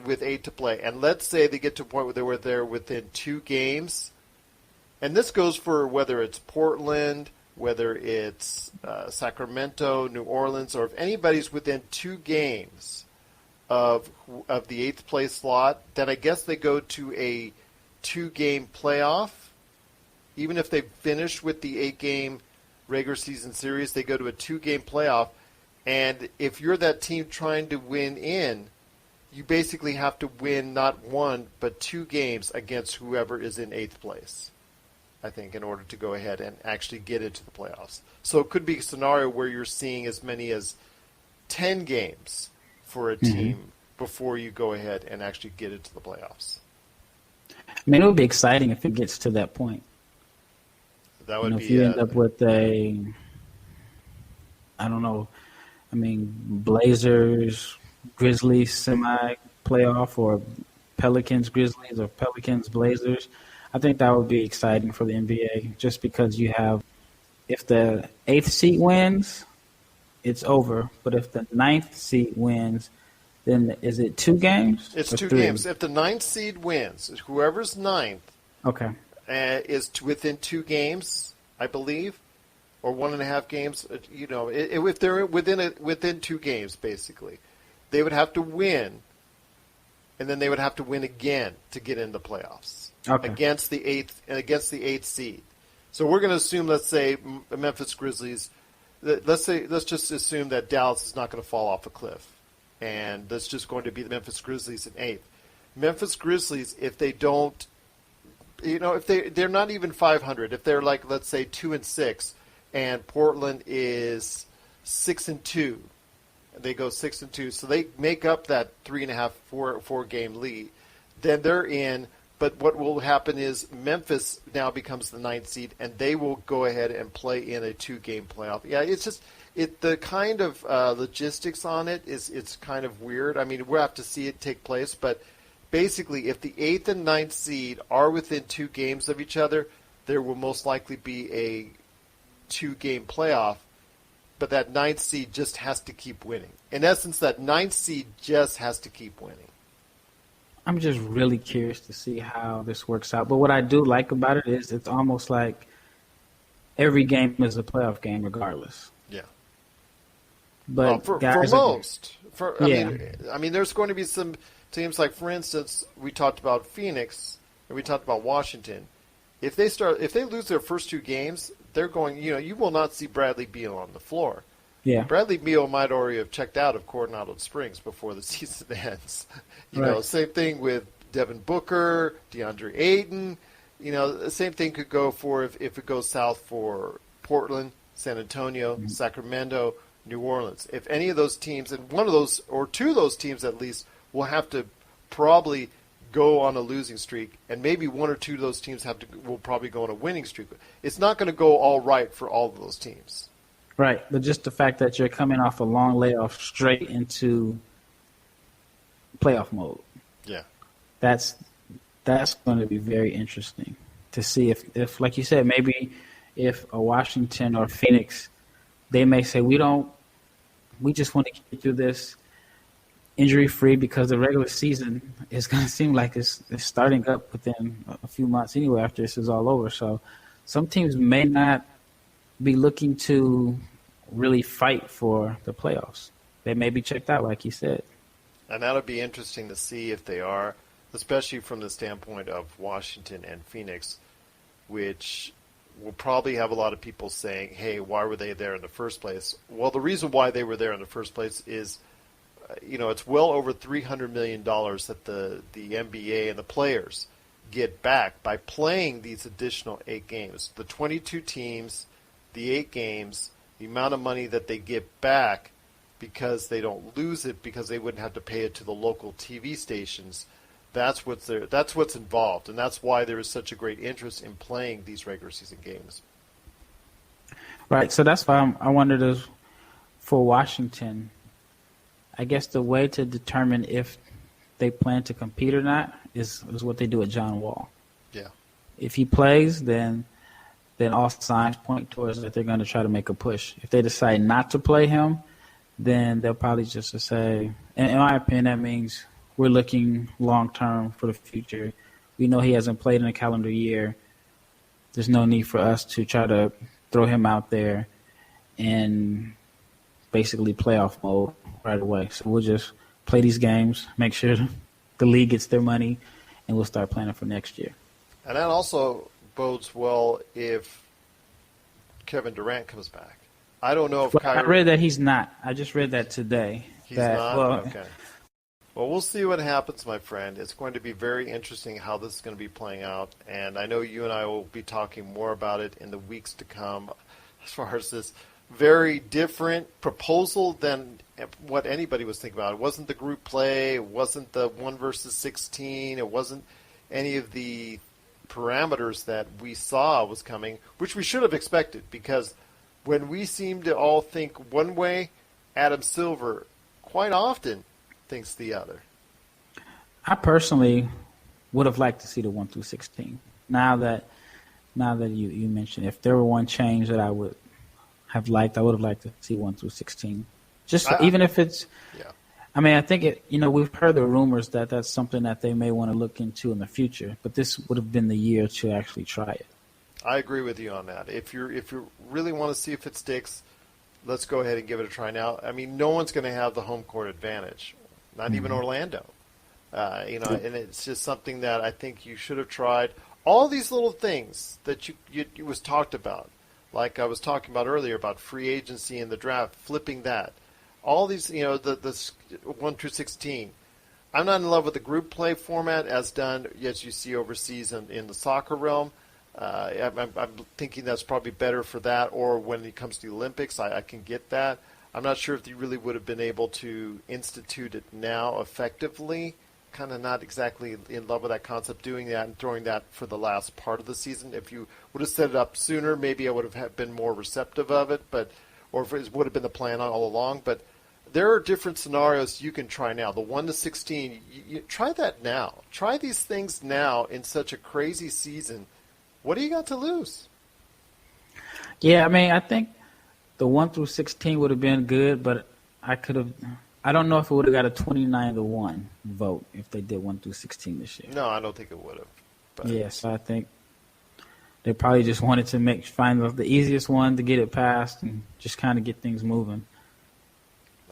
with 8 to play. And let's say they get to a point where they're within 2 games. And this goes for whether it's Portland, whether it's Sacramento, New Orleans, or if anybody's within 2 games of the 8th place slot, then I guess they go to a 2-game playoff. Even if they finish with the 8-game regular season series, they go to a 2-game playoff. And if you're that team trying to win in, you basically have to win not 1 but 2 games against whoever is in 8th place, I think, in order to go ahead and actually get into the playoffs. So it could be a scenario where you're seeing as many as 10 games for a team before you go ahead and actually get into the playoffs. I mean, it would be exciting if it gets to that point. That would be. If you end up with I don't know, I mean, Blazers, Grizzlies semi-playoff, or Pelicans, Grizzlies, or Pelicans, Blazers. I think that would be exciting for the NBA, just because you have, if the 8th seed wins, it's over. But if the 9th seed wins, then is it 2 games? It's 2 3? games. If the 9th seed wins, whoever's 9th is within 2 games, I believe, or 1.5 games. If they're within 2 games, basically, they would have to win, and then they would have to win again to get in the playoffs against the 8th seed. So we're going to assume, let's say, Memphis Grizzlies. Let's just assume that Dallas is not going to fall off a cliff, and that's just going to be the Memphis Grizzlies in 8th. Memphis Grizzlies, if they don't, if they're not even 500, if they're like, let's say, 2-6, and Portland is 6-2, they go 6-2, so they make up that 3.5, 4 game lead. Then they're in. But what will happen is Memphis now becomes the 9th seed, and they will go ahead and play in a 2-game playoff. Yeah, it's just the kind of logistics on it's kind of weird. I mean, we'll have to see it take place, but basically, if the 8th and 9th seed are within 2 games of each other, there will most likely be a 2-game playoff. but that ninth seed just has to keep winning. In essence, that ninth seed just has to keep winning. I'm just really curious to see how this works out. But what I do like about it is it's almost like every game is a playoff game regardless. Yeah. But for guys most. Yeah. I mean, there's going to be some teams like, for instance, we talked about Phoenix and we talked about Washington. If they lose their first 2 games, they're going, you will not see Bradley Beal on the floor. Yeah. Bradley Beal might already have checked out of Coronado Springs before the season ends. Same thing with Devin Booker, DeAndre Ayton. The same thing could go for if it goes south for Portland, San Antonio, Sacramento, New Orleans. If any of those teams, and one of those or 2 of those teams at least, will have to probably go on a losing streak, and maybe 1 or 2 of those teams will probably go on a winning streak. It's not going to go all right for all of those teams. Right, but just the fact that you're coming off a long layoff straight into playoff mode. Yeah. That's going to be very interesting to see if like you said, maybe if a Washington or Phoenix, they may say we just want to get through this injury-free because the regular season is going to seem like it's starting up within a few months anyway after this is all over. So some teams may not be looking to really fight for the playoffs. They may be checked out, like you said. And that'll be interesting to see if they are, especially from the standpoint of Washington and Phoenix, which will probably have a lot of people saying, hey, why were they there in the first place? Well, the reason why they were there in the first place is, it's well over $300 million that the NBA and the players get back by playing these additional 8 games. The 22 teams, the 8 games, the amount of money that they get back because they don't lose it because they wouldn't have to pay it to the local TV stations. That's what's involved, and that's why there is such a great interest in playing these regular season games. Right, so that's why I wondered for Washington, I guess the way to determine if they plan to compete or not is what they do at John Wall. Yeah. If he plays, then all signs point towards that they're going to try to make a push. If they decide not to play him, then they'll probably just say, in my opinion, that means we're looking long-term for the future. We know he hasn't played in a calendar year. There's no need for us to try to throw him out there in basically playoff mode right away. So we'll just play these games, make sure the league gets their money, and we'll start planning for next year. And that also bodes well if Kevin Durant comes back. I don't know if Kyrie... I read that he's not. I just read that today. He's not? Okay. Well, we'll see what happens, my friend. It's going to be very interesting how this is going to be playing out, and I know you and I will be talking more about it in the weeks to come as far as this very different proposal than what anybody was thinking about. It wasn't the group play. It wasn't the 1 versus 16. It wasn't any of the parameters that we saw was coming, which we should have expected, because when we seem to all think one way, Adam Silver quite often thinks the other. I personally would have liked to see the 1 through 16. Now that you mentioned, if there were one change that I would have liked, I would have liked to see 1 through 16. Even if it's, yeah. I mean, I think we've heard the rumors that that's something that they may want to look into in the future, but this would have been the year to actually try it. I agree with you on that. If you really want to see if it sticks, let's go ahead and give it a try now. I mean, no one's going to have the home court advantage, not even Orlando. And it's just something that I think you should have tried. All these little things that you was talked about, like I was talking about earlier about free agency and the draft, flipping that. All these, the 1 through 16. I'm not in love with the group play format as done, as you see overseas in the soccer realm. I'm thinking that's probably better for that, or when it comes to the Olympics, I can get that. I'm not sure if you really would have been able to institute it now effectively. Kind of not exactly in love with that concept, doing that and throwing that for the last part of the season. If you would have set it up sooner, maybe I would have been more receptive of it, or if it would have been the plan all along. But there are different scenarios you can try now. The 1 to 16, you try that now. Try these things now in such a crazy season. What do you got to lose? Yeah, I mean, I think The 1 through 16 would have been good, but I don't know if it would have got a 29-1 vote if they did 1 through 16 this year. No, I don't think it would have. Yeah, so I think they probably just wanted to find the easiest one to get it passed and just kind of get things moving.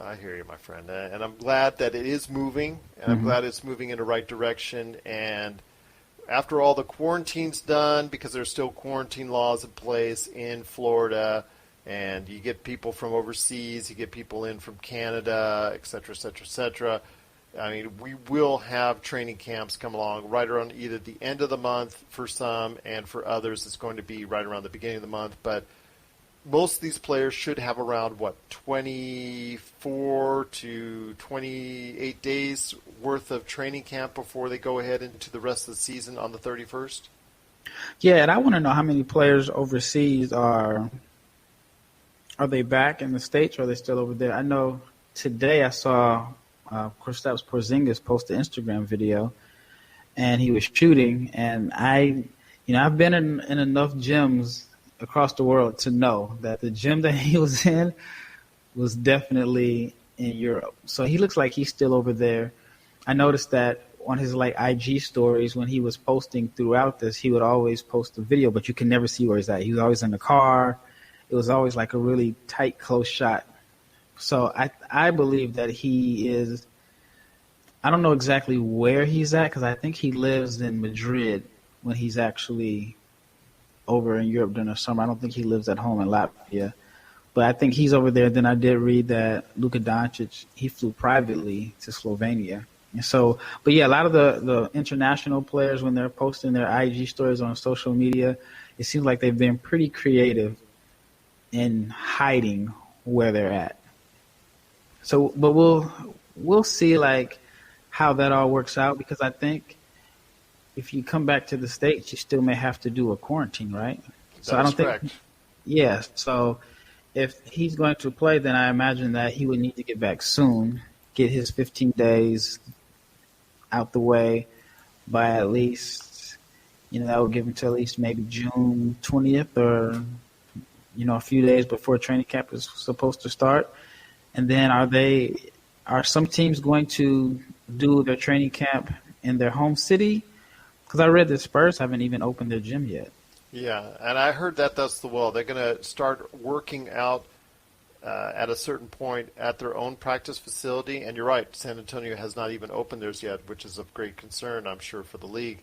I hear you, my friend. And I'm glad that it is moving, and I'm glad it's moving in the right direction. And after all the quarantine's done, because there's still quarantine laws in place in Florida, and you get people from overseas, you get people in from Canada, et cetera, et cetera, et cetera. I mean, we will have training camps come along right around either the end of the month for some, and for others it's going to be right around the beginning of the month. But most of these players should have around, 24 to 28 days worth of training camp before they go ahead into the rest of the season on the 31st? Yeah, and I want to know how many players overseas are they back in the States or are they still over there? I know today I saw Kristaps Porzingis post an Instagram video, and he was shooting, and I've been in enough gyms across the world to know that the gym that he was in was definitely in Europe. So he looks like he's still over there. I noticed that on his IG stories when he was posting throughout this, he would always post a video, but you can never see where he's at. He was always in the car. It was always like a really tight, close shot. So I believe that he is – I don't know exactly where he's at because I think he lives in Madrid when he's actually over in Europe during the summer. I don't think he lives at home in Latvia. But I think he's over there. Then I did read that Luka Doncic, he flew privately to Slovenia. And so, but yeah, a lot of the international players, when they're posting their IG stories on social media, it seems like they've been pretty creative in hiding where they're at. So, but we'll see how that all works out, because I think if you come back to the States, you still may have to do a quarantine, right? So I don't think. Yeah. So if he's going to play, then I imagine that he would need to get back soon, get his 15 days out the way by at least, that would give him to at least maybe June 20th or, a few days before training camp is supposed to start. And then are some teams going to do their training camp in their home city? Because I read the Spurs haven't even opened their gym yet. Yeah, and I heard that that's the well. They're going to start working out at a certain point at their own practice facility. And you're right, San Antonio has not even opened theirs yet, which is of great concern, I'm sure, for the league.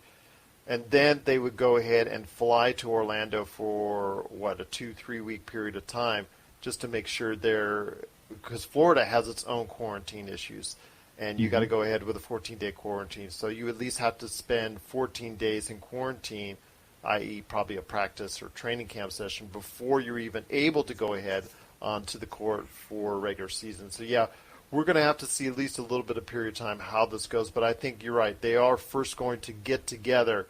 And then they would go ahead and fly to Orlando for, a 2-3 week period of time just to make sure because Florida has its own quarantine issues. And you got to go ahead with a 14-day quarantine. So you at least have to spend 14 days in quarantine, i.e. probably a practice or training camp session, before you're even able to go ahead onto the court for regular season. So, yeah, we're going to have to see at least a little bit of period of time how this goes. But I think you're right. They are first going to get together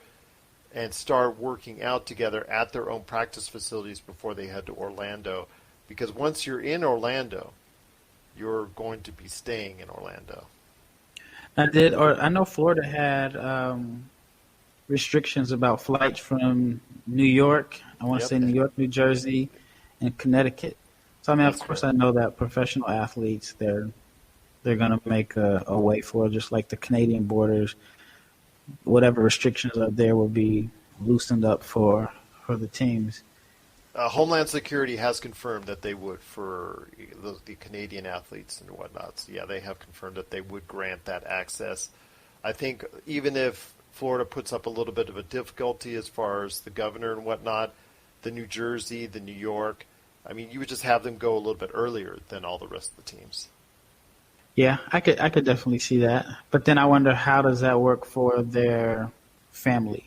and start working out together at their own practice facilities before they head to Orlando. Because once you're in Orlando, you're going to be staying in Orlando. I know Florida had restrictions about flights from New York. I want to say New York, New Jersey, and Connecticut. So, of course, I know that professional athletes, they're going to make a way for, just like the Canadian borders, whatever restrictions are there will be loosened up for the teams. Homeland Security has confirmed that they would for the Canadian athletes and whatnot. So, yeah, they have confirmed that they would grant that access. I think even if Florida puts up a little bit of a difficulty as far as the governor and whatnot, the New Jersey, the New York, you would just have them go a little bit earlier than all the rest of the teams. Yeah, I could definitely see that. But then I wonder, how does that work for their family?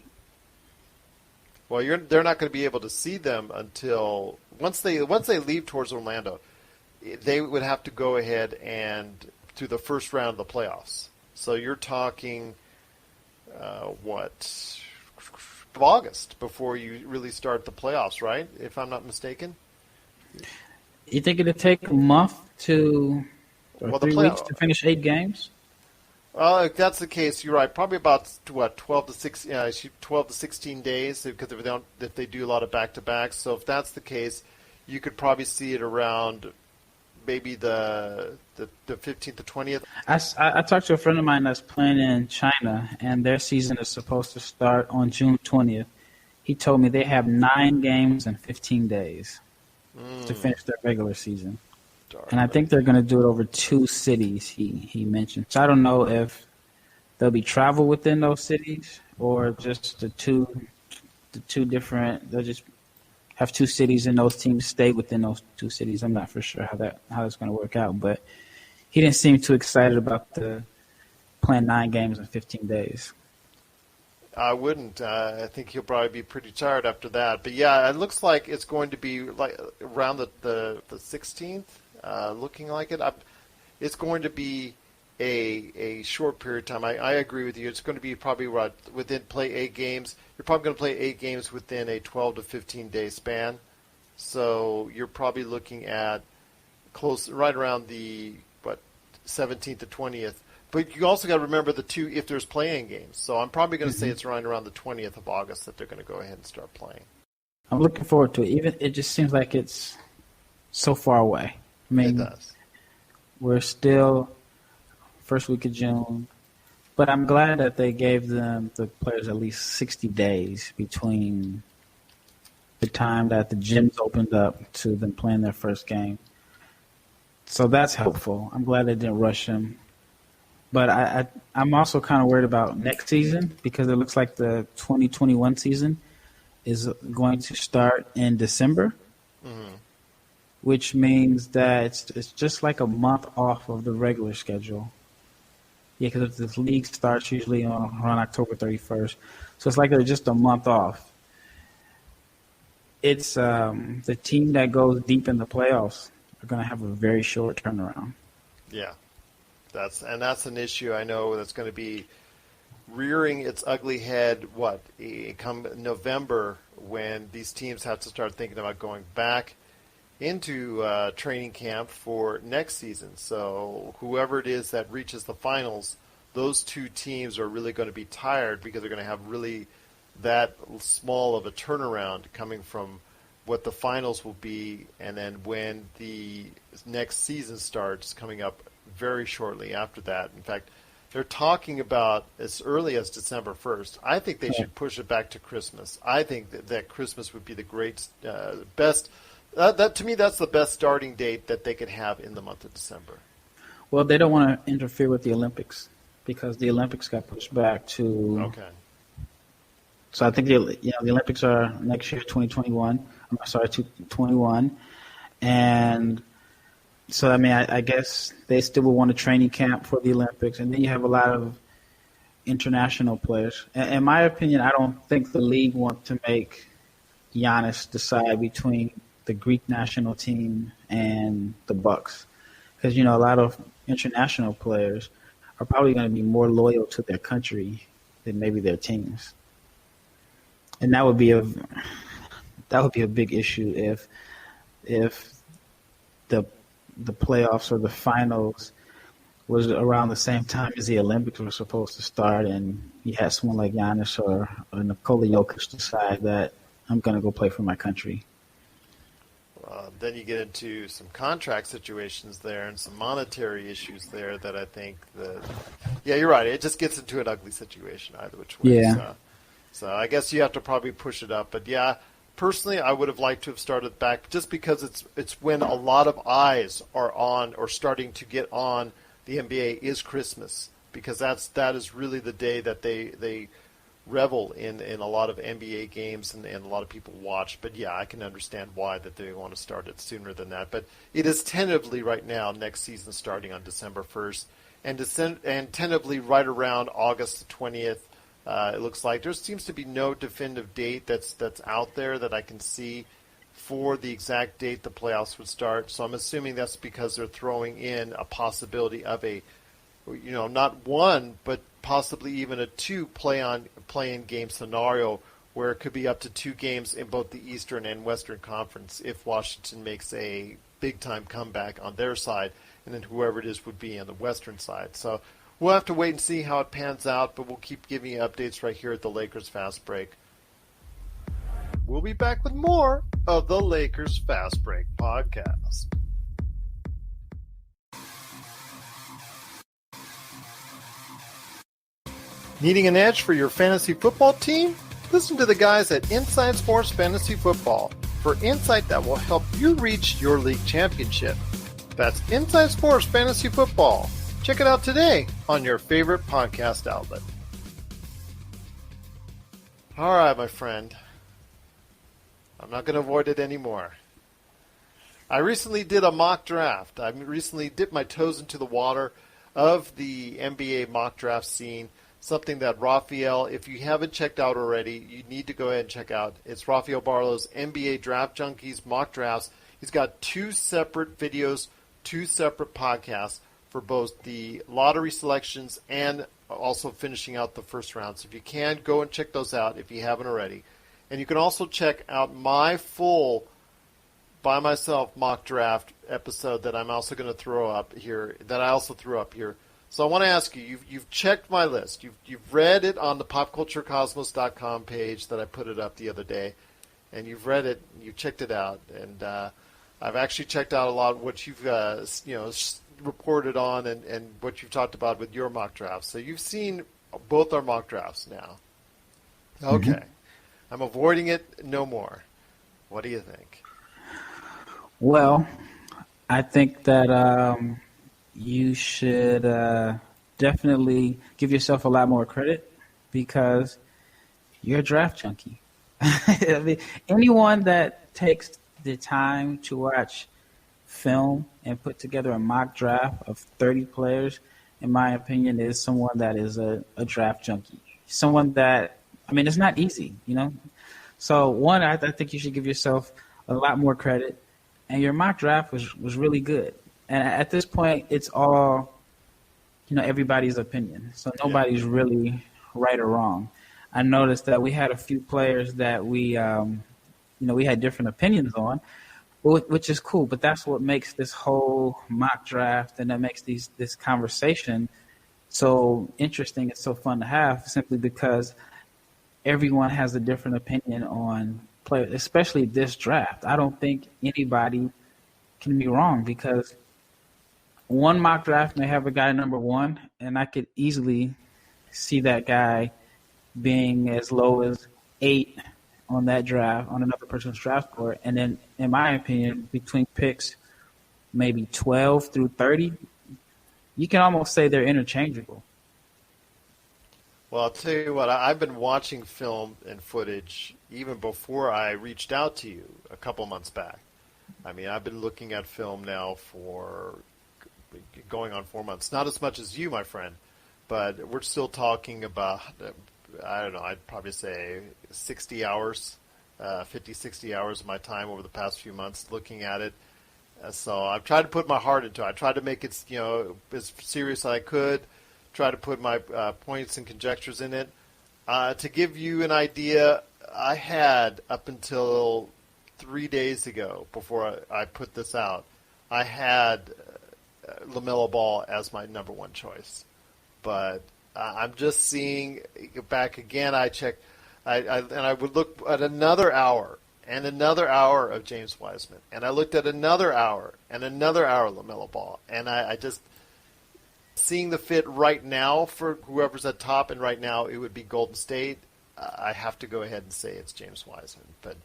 Well, they're not going to be able to see them until once they leave towards Orlando. They would have to go ahead and to the first round of the playoffs. So you're talking August before you really start the playoffs, right? If I'm not mistaken. You think it'd take a month to 3 weeks to finish 8 games? Well, if that's the case, you're right. Probably about 12 to 16 days, because if they do a lot of back-to-backs. So if that's the case, you could probably see it around maybe the 15th to 20th. I talked to a friend of mine that's playing in China, and their season is supposed to start on June 20th. He told me they have 9 games in 15 days to finish their regular season. And I think they're going to do it over 2 cities, he mentioned. So I don't know if there'll be travel within those cities or just the two different, they'll just have 2 cities and those teams stay within those 2 cities. I'm not for sure how that's going to work out. But he didn't seem too excited about playing 9 games in 15 days. I wouldn't. I think he'll probably be pretty tired after that. But yeah, it looks like it's going to be like around the 16th, looking like it. It's going to be a short period of time. I agree with you. It's going to be probably within play 8 games. You're probably going to play 8 games within a 12 to 15 day span. So you're probably looking at right around the 17th to 20th. But you also got to remember the 2 if there's playing games. So I'm probably going to say it's right around the 20th of August that they're going to go ahead and start playing. I'm looking forward to it. It just seems like it's so far away. I mean, it does. We're still first week of June, but I'm glad that they gave the players at least 60 days between the time that the gyms opened up to them playing their first game. So that's helpful. I'm glad they didn't rush them. But I'm also kind of worried about next season because it looks like the 2021 season is going to start in December, which means that it's just like a month off of the regular schedule. Yeah, because the league starts usually around October 31st. So it's like they're just a month off. It's the team that goes deep in the playoffs are going to have a very short turnaround. Yeah. That's an issue I know that's going to be rearing its ugly head, come November when these teams have to start thinking about going back into training camp for next season. So whoever it is that reaches the finals, those 2 teams are really going to be tired because they're going to have really that small of a turnaround coming from what the finals will be, and then when the next season starts coming up very shortly after that. In fact, they're talking about as early as December 1st. I think they should push it back to Christmas. I think that Christmas would be the best. That to me, that's the best starting date that they could have in the month of December. Well, they don't want to interfere with the Olympics because the Olympics got pushed back to. Okay. So I think the Olympics are next year, 2021. I'm sorry, 2021, and. So, I mean, I guess they still will want a training camp for the Olympics. And then you have a lot of international players. In my opinion, I don't think the league wants to make Giannis decide between the Greek national team and the Bucks. Because, a lot of international players are probably going to be more loyal to their country than maybe their teams. And that would be a big issue if the playoffs or the finals was around the same time as the Olympics were supposed to start, and you had someone like Giannis or Nikola Jokic decide that I'm going to go play for my country. Then you get into some contract situations there and some monetary issues there that I think yeah, you're right. It just gets into an ugly situation either which way. Yeah. So I guess you have to probably push it up. But yeah, personally, I would have liked to have started back just because it's when a lot of eyes are on or starting to get on the NBA is Christmas, because that is really the day that they revel in a lot of NBA games and a lot of people watch. But yeah, I can understand why that they want to start it sooner than that. But it is tentatively right now next season starting on December 1st and tentatively right around August the 20th. It looks like there seems to be no definitive date that's out there that I can see for the exact date the playoffs would start. So I'm assuming that's because they're throwing in a possibility of a, not one, but possibly even a 2 play-in game scenario where it could be up to 2 games in both the Eastern and Western Conference if Washington makes a big-time comeback on their side, and then whoever it is would be on the Western side. So we'll have to wait and see how it pans out, but we'll keep giving you updates right here at the Lakers Fast Break. we'll be back with more of the Lakers Fast Break podcast. Needing an edge for your fantasy football team? Listen to the guys at Inside Sports Fantasy Football for insight that will help you reach your league championship. That's Inside Sports Fantasy Football. Check it out today on your favorite podcast outlet. All right, my friend. I'm not going to avoid it anymore. I recently did a mock draft. I recently dipped my toes into the water of the NBA mock draft scene. Something that Raphael, if you haven't checked out already, you need to go ahead and check out. It's Raphael Barlow's NBA Draft Junkies mock drafts. He's got 2 separate videos, 2 separate podcasts for both the lottery selections and also finishing out the first round. So if you can, go and check those out if you haven't already. And you can also check out my full by myself mock draft episode that I'm also going to throw up here, that I also threw up here. So I want to ask you, you've checked my list. You've read it on the popculturecosmos.com page that I put it up the other day, and you've read it, you've checked it out, and I've actually checked out a lot of what you've reported on and what you've talked about with your mock drafts. So you've seen both our mock drafts now. Okay. Mm-hmm. I'm avoiding it no more. What do you think? Well, I think that you should definitely give yourself a lot more credit because you're a draft junkie. I mean, anyone that takes the time to watch film and put together a mock draft of 30 players, in my opinion, is someone that is a draft junkie. Someone that, I mean, it's not easy, you know? So, one, I think you should give yourself a lot more credit. And your mock draft was really good. And at this point, it's all, everybody's opinion. So nobody's really right or wrong. I noticed that we had a few players that we had different opinions on, which is cool. But that's what makes this whole mock draft and that makes this conversation so interesting. It's so fun to have simply because everyone has a different opinion on players, especially this draft. I don't think anybody can be wrong because one mock draft may have a guy number 1, and I could easily see that guy being as low as 8 on that draft, on another person's draft board. And then, in my opinion, between picks maybe 12 through 30, you can almost say they're interchangeable. Well, I'll tell you what, I've been watching film and footage even before I reached out to you a couple months back. I mean, I've been looking at film now for going on 4 months. Not as much as you, my friend, but we're still talking about, I don't know, I'd probably say 60 hours, 50, 60 hours of my time over the past few months looking at it. So I've tried to put my heart into it. I tried to make it, as serious as I could, try to put my points and conjectures in it. To give you an idea, I had up until 3 days ago, before I put this out, I had LaMelo Ball as my number 1 choice. But I'm just seeing back again. I checked, and I would look at another hour and another hour of James Wiseman, and I looked at another hour and another hour of LaMelo Ball, and I just seeing the fit right now for whoever's at top, and right now it would be Golden State. I have to go ahead and say it's James Wiseman, but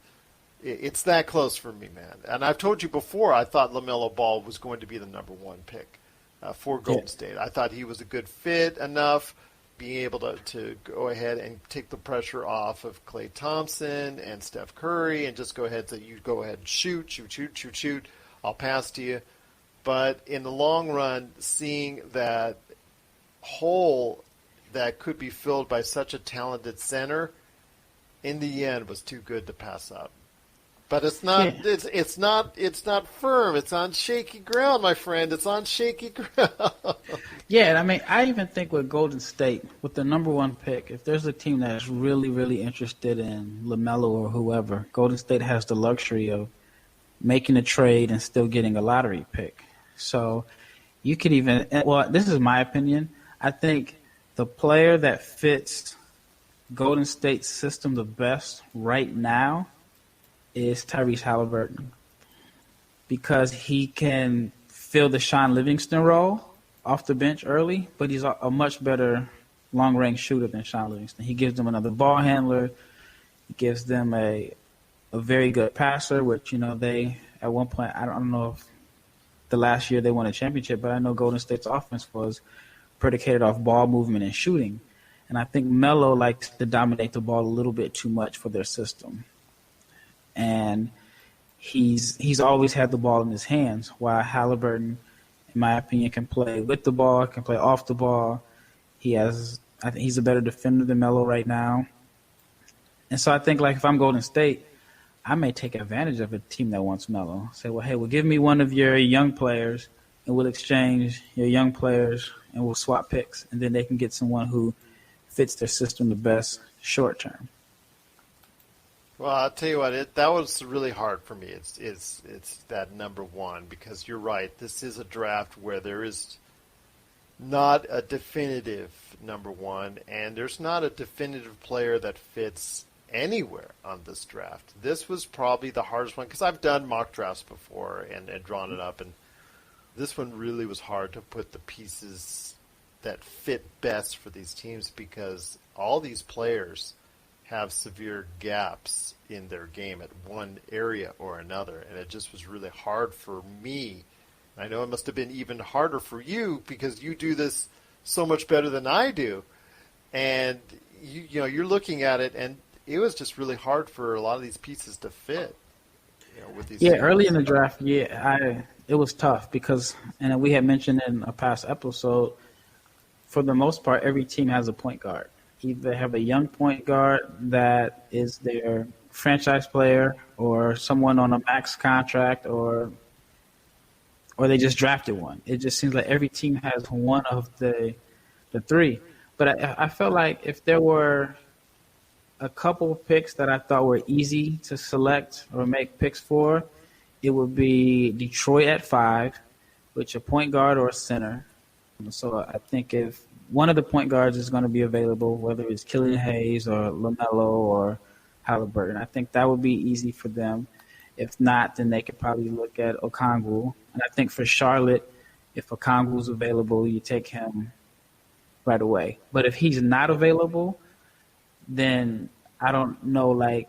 it's that close for me, man. And I've told you before, I thought LaMelo Ball was going to be the number 1 pick for Golden State. I thought he was a good fit enough, being able to go ahead and take the pressure off of Klay Thompson and Steph Curry and just go ahead and say, you go ahead and shoot. I'll pass to you. But in the long run, seeing that hole that could be filled by such a talented center, in the end, was too good to pass up. But it's not. Yeah. It's not firm. It's on shaky ground, my friend. It's on shaky ground. Yeah, I mean, I even think with Golden State, with the number 1 pick, if there's a team that's really, really interested in LaMelo or whoever, Golden State has the luxury of making a trade and still getting a lottery pick. So you could even, well, this is my opinion. I think the player that fits Golden State's system the best right now is Tyrese Halliburton, because he can fill the Sean Livingston role off the bench early, but he's a much better long-range shooter than Sean Livingston. He gives them another ball handler. He gives them a very good passer, which, they, at one point, I don't know if the last year they won a championship, but I know Golden State's offense was predicated off ball movement and shooting. And I think Melo likes to dominate the ball a little bit too much for their system. And he's always had the ball in his hands, while Halliburton, in my opinion, can play with the ball, can play off the ball. I think he's a better defender than Melo right now. And so I think, like, if I'm Golden State, I may take advantage of a team that wants Melo. Say, well, hey, give me one of your young players, and we'll exchange your young players, and we'll swap picks, and then they can get someone who fits their system the best short term. Well, I'll tell you what, that was really hard for me. It's that number one, because you're right. This is a draft where there is not a definitive number one, and there's not a definitive player that fits anywhere on this draft. This was probably the hardest one, because I've done mock drafts before and drawn it up, and this one really was hard to put the pieces that fit best for these teams, because all these players have severe gaps in their game at one area or another, and it just was really hard for me. I know it must have been even harder for you, because you do this so much better than I do, and you're looking at it, and it was just really hard for a lot of these pieces to fit. With these teams. Early in the draft, it was tough, because, and we had mentioned in a past episode, for the most part, every team has a point guard. Either have a young point guard that is their franchise player, or someone on a max contract, or they just drafted one. It just seems like every team has one of the three. But I felt like if there were a couple picks that I thought were easy to select or make picks for, it would be Detroit at 5, which a point guard or a center. So I think if one of the point guards is going to be available, whether it's Killian Hayes or LaMelo or Halliburton, I think that would be easy for them. If not, then they could probably look at Okongwu. And I think for Charlotte, if Okongwu's available, you take him right away. But if he's not available, then I don't know,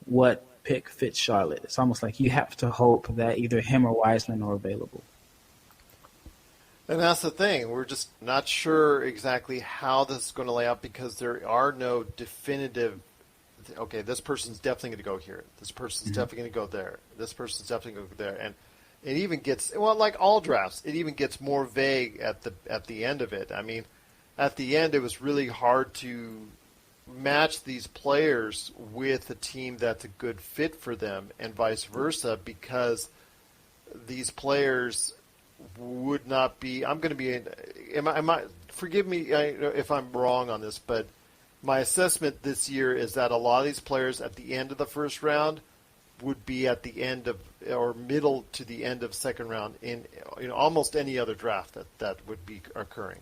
what pick fits Charlotte. It's almost like you have to hope that either him or Wiseman are available. And that's the thing. We're just not sure exactly how this is going to lay out, because there are no definitive, okay, this person's definitely going to go here. This person's definitely going to go there. This person's definitely going to go there. And it even gets, like all drafts, it even gets more vague at the end of it. I mean, at the end, it was really hard to match these players with a team that's a good fit for them, and vice versa, because these players would not be. I'm going to be. Am I? Forgive me if I'm wrong on this, but my assessment this year is that a lot of these players at the end of the first round would be at the end of, or middle to the end of second round in almost any other draft that would be occurring.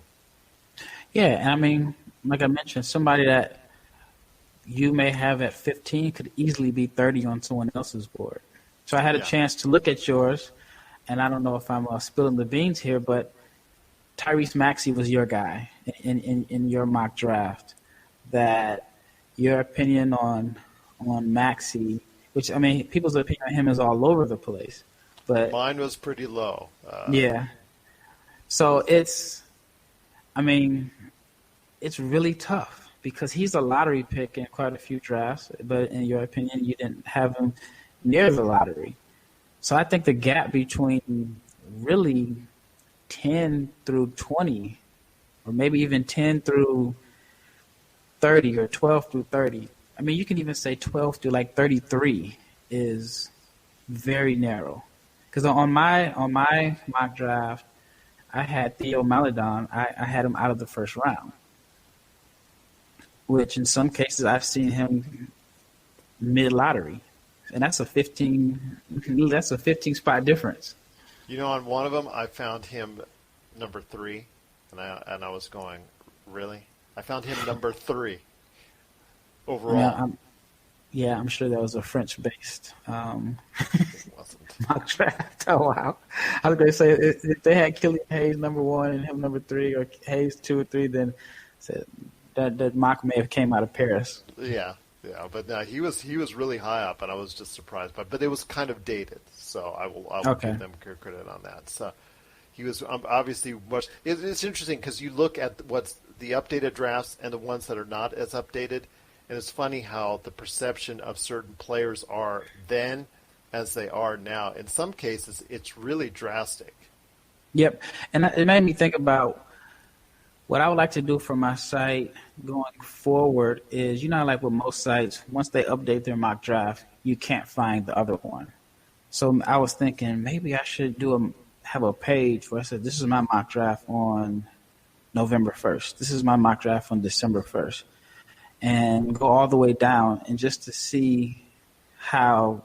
Yeah, I mean, like I mentioned, somebody that you may have at 15 could easily be 30 on someone else's board. So I had a chance to look at yours, and I don't know if I'm spilling the beans here, but Tyrese Maxey was your guy in your mock draft. That your opinion on Maxey, which, I mean, people's opinion on him is all over the place. But mine was pretty low. Yeah. So it's really tough, because he's a lottery pick in quite a few drafts, but in your opinion, you didn't have him near the lottery. So I think the gap between really 10 through 20, or maybe even 10 through 30 or 12 through 30, I mean, you can even say 12 through 33 is very narrow. Because on my mock draft, I had Theo Maledon. I had him out of the first round, which in some cases I've seen him mid-lottery, and that's a 15 spot difference. On one of them, I found him number 3, and I was going, really? I found him number 3 overall. Yeah, I'm sure that was a French-based mock draft. Oh, wow. I was going to say, if they had Killian Hayes number 1 and him number 3, or Hayes 2 or 3, then that mock may have came out of Paris. Yeah, but no, he was really high up, and I was just surprised. But it was kind of dated, so I will give them credit on that. So he was obviously much. It's interesting because you look at what's the updated drafts and the ones that are not as updated, and it's funny how the perception of certain players are then as they are now. In some cases, it's really drastic. Yep, and it made me think about what I would like to do for my site going forward is, like with most sites, once they update their mock draft, you can't find the other one. So I was thinking maybe I should have a page where I said, this is my mock draft on November 1st. This is my mock draft on December 1st. And go all the way down and just to see how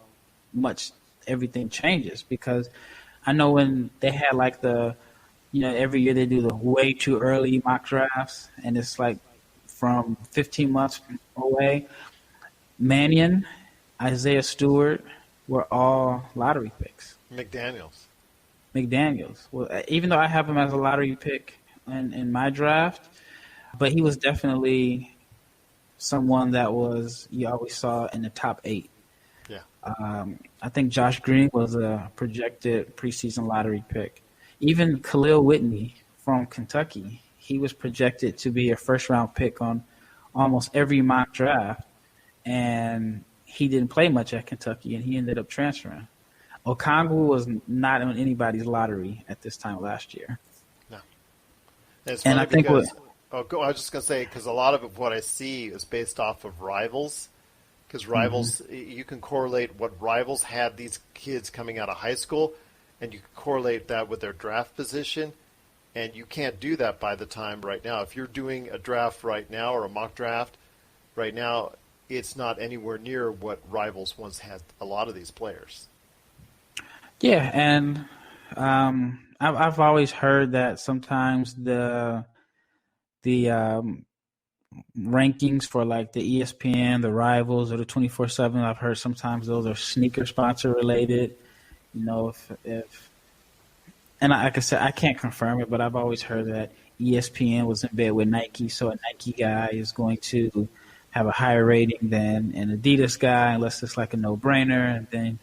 much everything changes. Because I know when they had like every year they do the way too early mock drafts, and it's like from 15 months away. Mannion, Isaiah Stewart were all lottery picks. McDaniels. Well, even though I have him as a lottery pick in my draft, but he was definitely someone that you always saw in the top 8. Yeah. I think Josh Green was a projected preseason lottery pick. Even Khalil Whitney from Kentucky, he was projected to be a first-round pick on almost every mock draft, and he didn't play much at Kentucky, and he ended up transferring. Okongwu was not on anybody's lottery at this time last year. No. And I think I was just going to say, because a lot of what I see is based off of Rivals, because Rivals, you can correlate what Rivals had these kids coming out of high school, and you can correlate that with their draft position, and you can't do that by the time right now. If you're doing a draft right now or a mock draft right now, it's not anywhere near what Rivals once had a lot of these players. Yeah, and I've always heard that sometimes the rankings for like the ESPN, the Rivals, or the 24/7, I've heard sometimes those are sneaker sponsor related. If and like I said, I can't confirm it, but I've always heard that ESPN was in bed with Nike, so a Nike guy is going to have a higher rating than an Adidas guy, unless it's like a no-brainer. And then,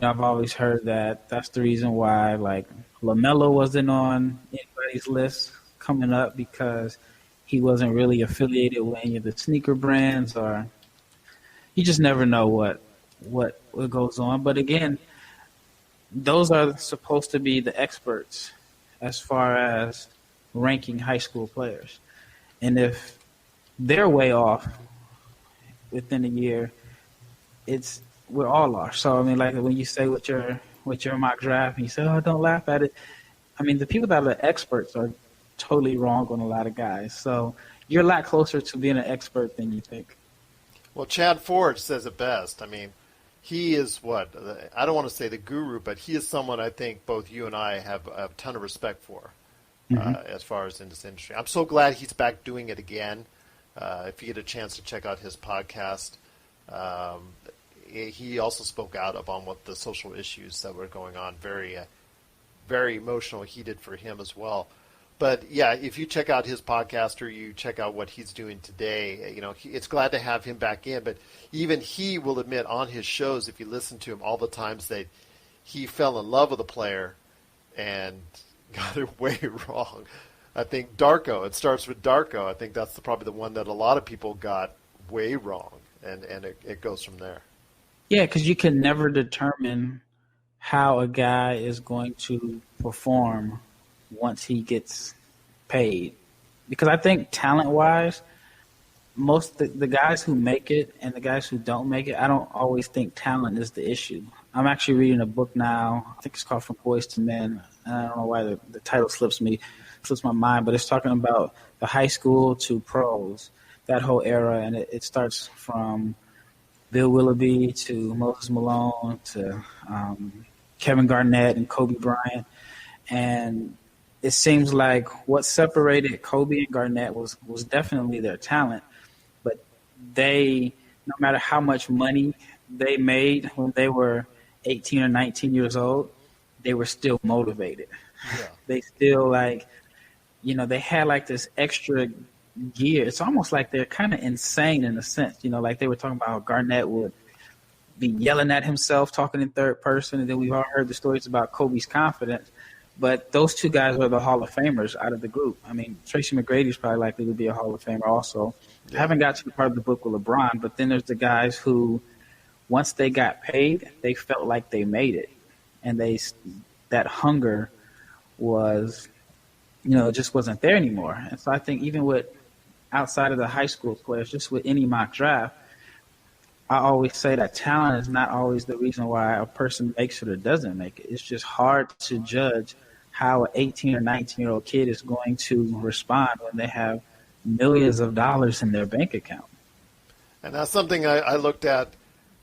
I've always heard that that's the reason why, like, LaMelo wasn't on anybody's list coming up, because he wasn't really affiliated with any of the sneaker brands, or you just never know what goes on. But again, those are supposed to be the experts as far as ranking high school players. And if they're way off within a year, we're all lost. So, I mean, like when you say with your mock draft, and you say, oh, don't laugh at it. I mean, the people that are experts are totally wrong on a lot of guys. So you're a lot closer to being an expert than you think. Well, Chad Ford says it best. I mean, he is I don't want to say the guru, but he is someone I think both you and I have a ton of respect for as far as in this industry. I'm so glad he's back doing it again. If you get a chance to check out his podcast, he also spoke out upon what the social issues that were going on. Very, very emotional, heated for him as well. But yeah, if you check out his podcast or you check out what he's doing today, it's glad to have him back in. But even he will admit on his shows, if you listen to him, all the times that he fell in love with a player and got it way wrong. I think Darko, it starts with Darko. I think that's probably the one that a lot of people got way wrong, and it goes from there. Yeah, because you can never determine how a guy is going to perform once he gets paid. Because I think talent-wise, most the guys who make it and the guys who don't make it, I don't always think talent is the issue. I'm actually reading a book now. I think it's called From Boys to Men. I don't know why the title slips my mind, but it's talking about the high school to pros, that whole era, and it starts from Bill Willoughby to Moses Malone to Kevin Garnett and Kobe Bryant. And it seems like what separated Kobe and Garnett was definitely their talent, but they no matter how much money they made when they were 18 or 19 years old, they were still motivated. Yeah. They still they had like this extra gear. It's almost like they're kind of insane in a sense, like they were talking about how Garnett would be yelling at himself, talking in third person. And then we've all heard the stories about Kobe's confidence. But those two guys are the Hall of Famers out of the group. I mean, Tracy McGrady is probably likely to be a Hall of Famer also. I haven't got to the part of the book with LeBron, but then there's the guys who, once they got paid, they felt like they made it. And that hunger was, just wasn't there anymore. And so I think even with outside of the high school players, just with any mock draft, I always say that talent is not always the reason why a person makes it or doesn't make it. It's just hard to judge how an 18 or 19-year-old kid is going to respond when they have millions of dollars in their bank account. And that's something I looked at,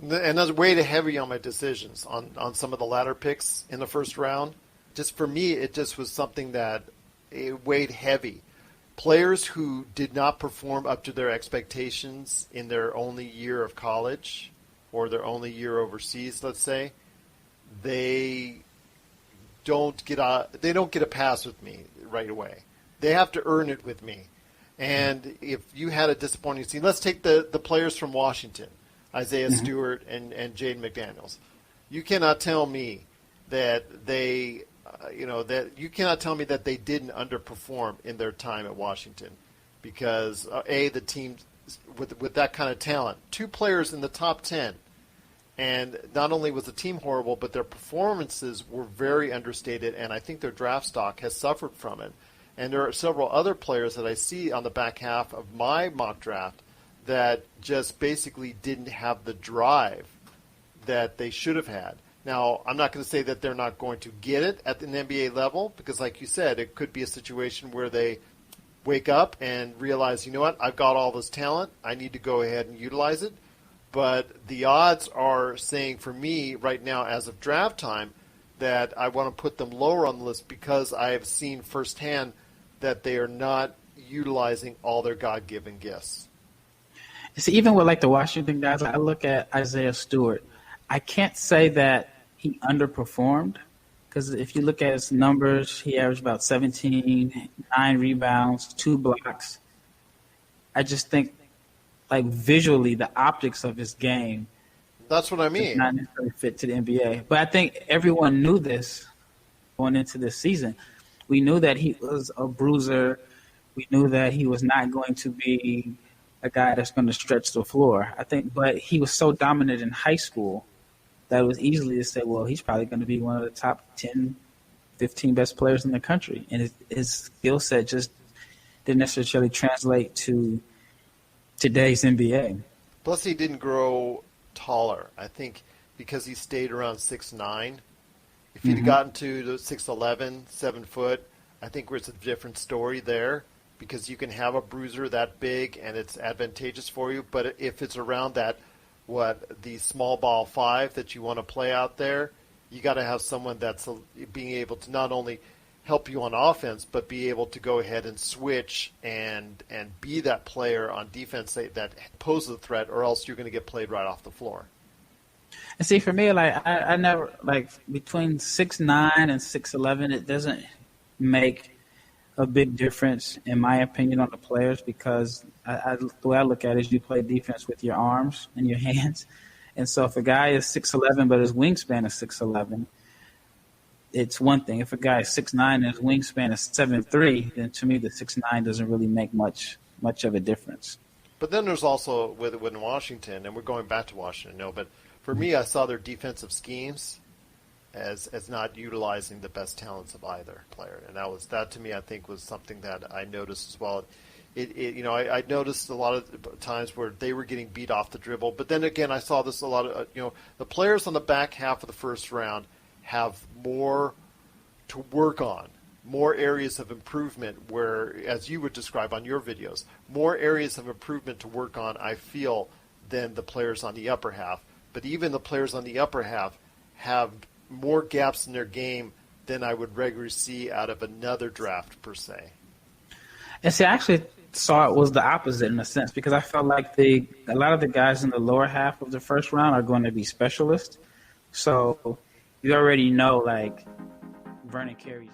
and I was way too heavy on my decisions on some of the latter picks in the first round. Just for me, it just was something that it weighed heavy. Players who did not perform up to their expectations in their only year of college or their only year overseas, let's say, they don't get a pass with me right away. They have to earn it with me. And if you had a disappointing season, let's take the players from Washington, Isaiah Stewart and Jaden McDaniels. You cannot tell me that they you cannot tell me that they didn't underperform in their time at Washington, because the team with that kind of talent, 2 players in the top 10, and not only was the team horrible, but their performances were very understated, and I think their draft stock has suffered from it. And there are several other players that I see on the back half of my mock draft that just basically didn't have the drive that they should have had. Now, I'm not going to say that they're not going to get it at an NBA level, because like you said, it could be a situation where they wake up and realize, you know what, I've got all this talent, I need to go ahead and utilize it. But the odds are saying for me right now as of draft time that I want to put them lower on the list, because I have seen firsthand that they are not utilizing all their God-given gifts. See, even with like the Washington guys, I look at Isaiah Stewart. I can't say that he underperformed, because if you look at his numbers, he averaged about 17, 9 rebounds, 2 blocks. I just think, like, visually, the optics of his game, that's what I mean, does not necessarily fit to the NBA. But I think everyone knew this going into this season. We knew that he was a bruiser. We knew that he was not going to be a guy that's going to stretch the floor. I think, but he was so dominant in high school that it was easily to say, well, he's probably going to be one of the top 10, 15 best players in the country. And his skill set just didn't necessarily translate to today's NBA. Plus, he didn't grow taller. I think because he stayed around 6'9". If he'd gotten to the 6'11", 7 foot, I think it's a different story there, because you can have a bruiser that big and it's advantageous for you. But if it's around that, the small ball 5 that you want to play out there, you got to have someone that's being able to not only help you on offense, but be able to go ahead and switch and be that player on defense that poses a threat, or else you're going to get played right off the floor. And see, for me, like I never, like, between 6'9" and 6'11", it doesn't make a big difference, in my opinion, on the players, because the way I look at it is you play defense with your arms and your hands. And so if a guy is 6'11", but his wingspan is 6'11", it's one thing. If a guy is 6'9" and his wingspan is 7'3", then to me the 6'9" doesn't really make much of a difference. But then there's also with Washington, and we're going back to Washington, but for me, I saw their defensive schemes as not utilizing the best talents of either player, and that to me, I think, was something that I noticed as well. I noticed a lot of times where they were getting beat off the dribble, but then again, I saw this a lot of the players on the back half of the first round have more to work on, more areas of improvement, where, as you would describe on your videos, more areas of improvement to work on, I feel, than the players on the upper half. But even the players on the upper half have more gaps in their game than I would regularly see out of another draft, per se. And see, I actually saw it was the opposite in a sense, because I felt like a lot of the guys in the lower half of the first round are going to be specialists. So you already know, like, Vernon Carey's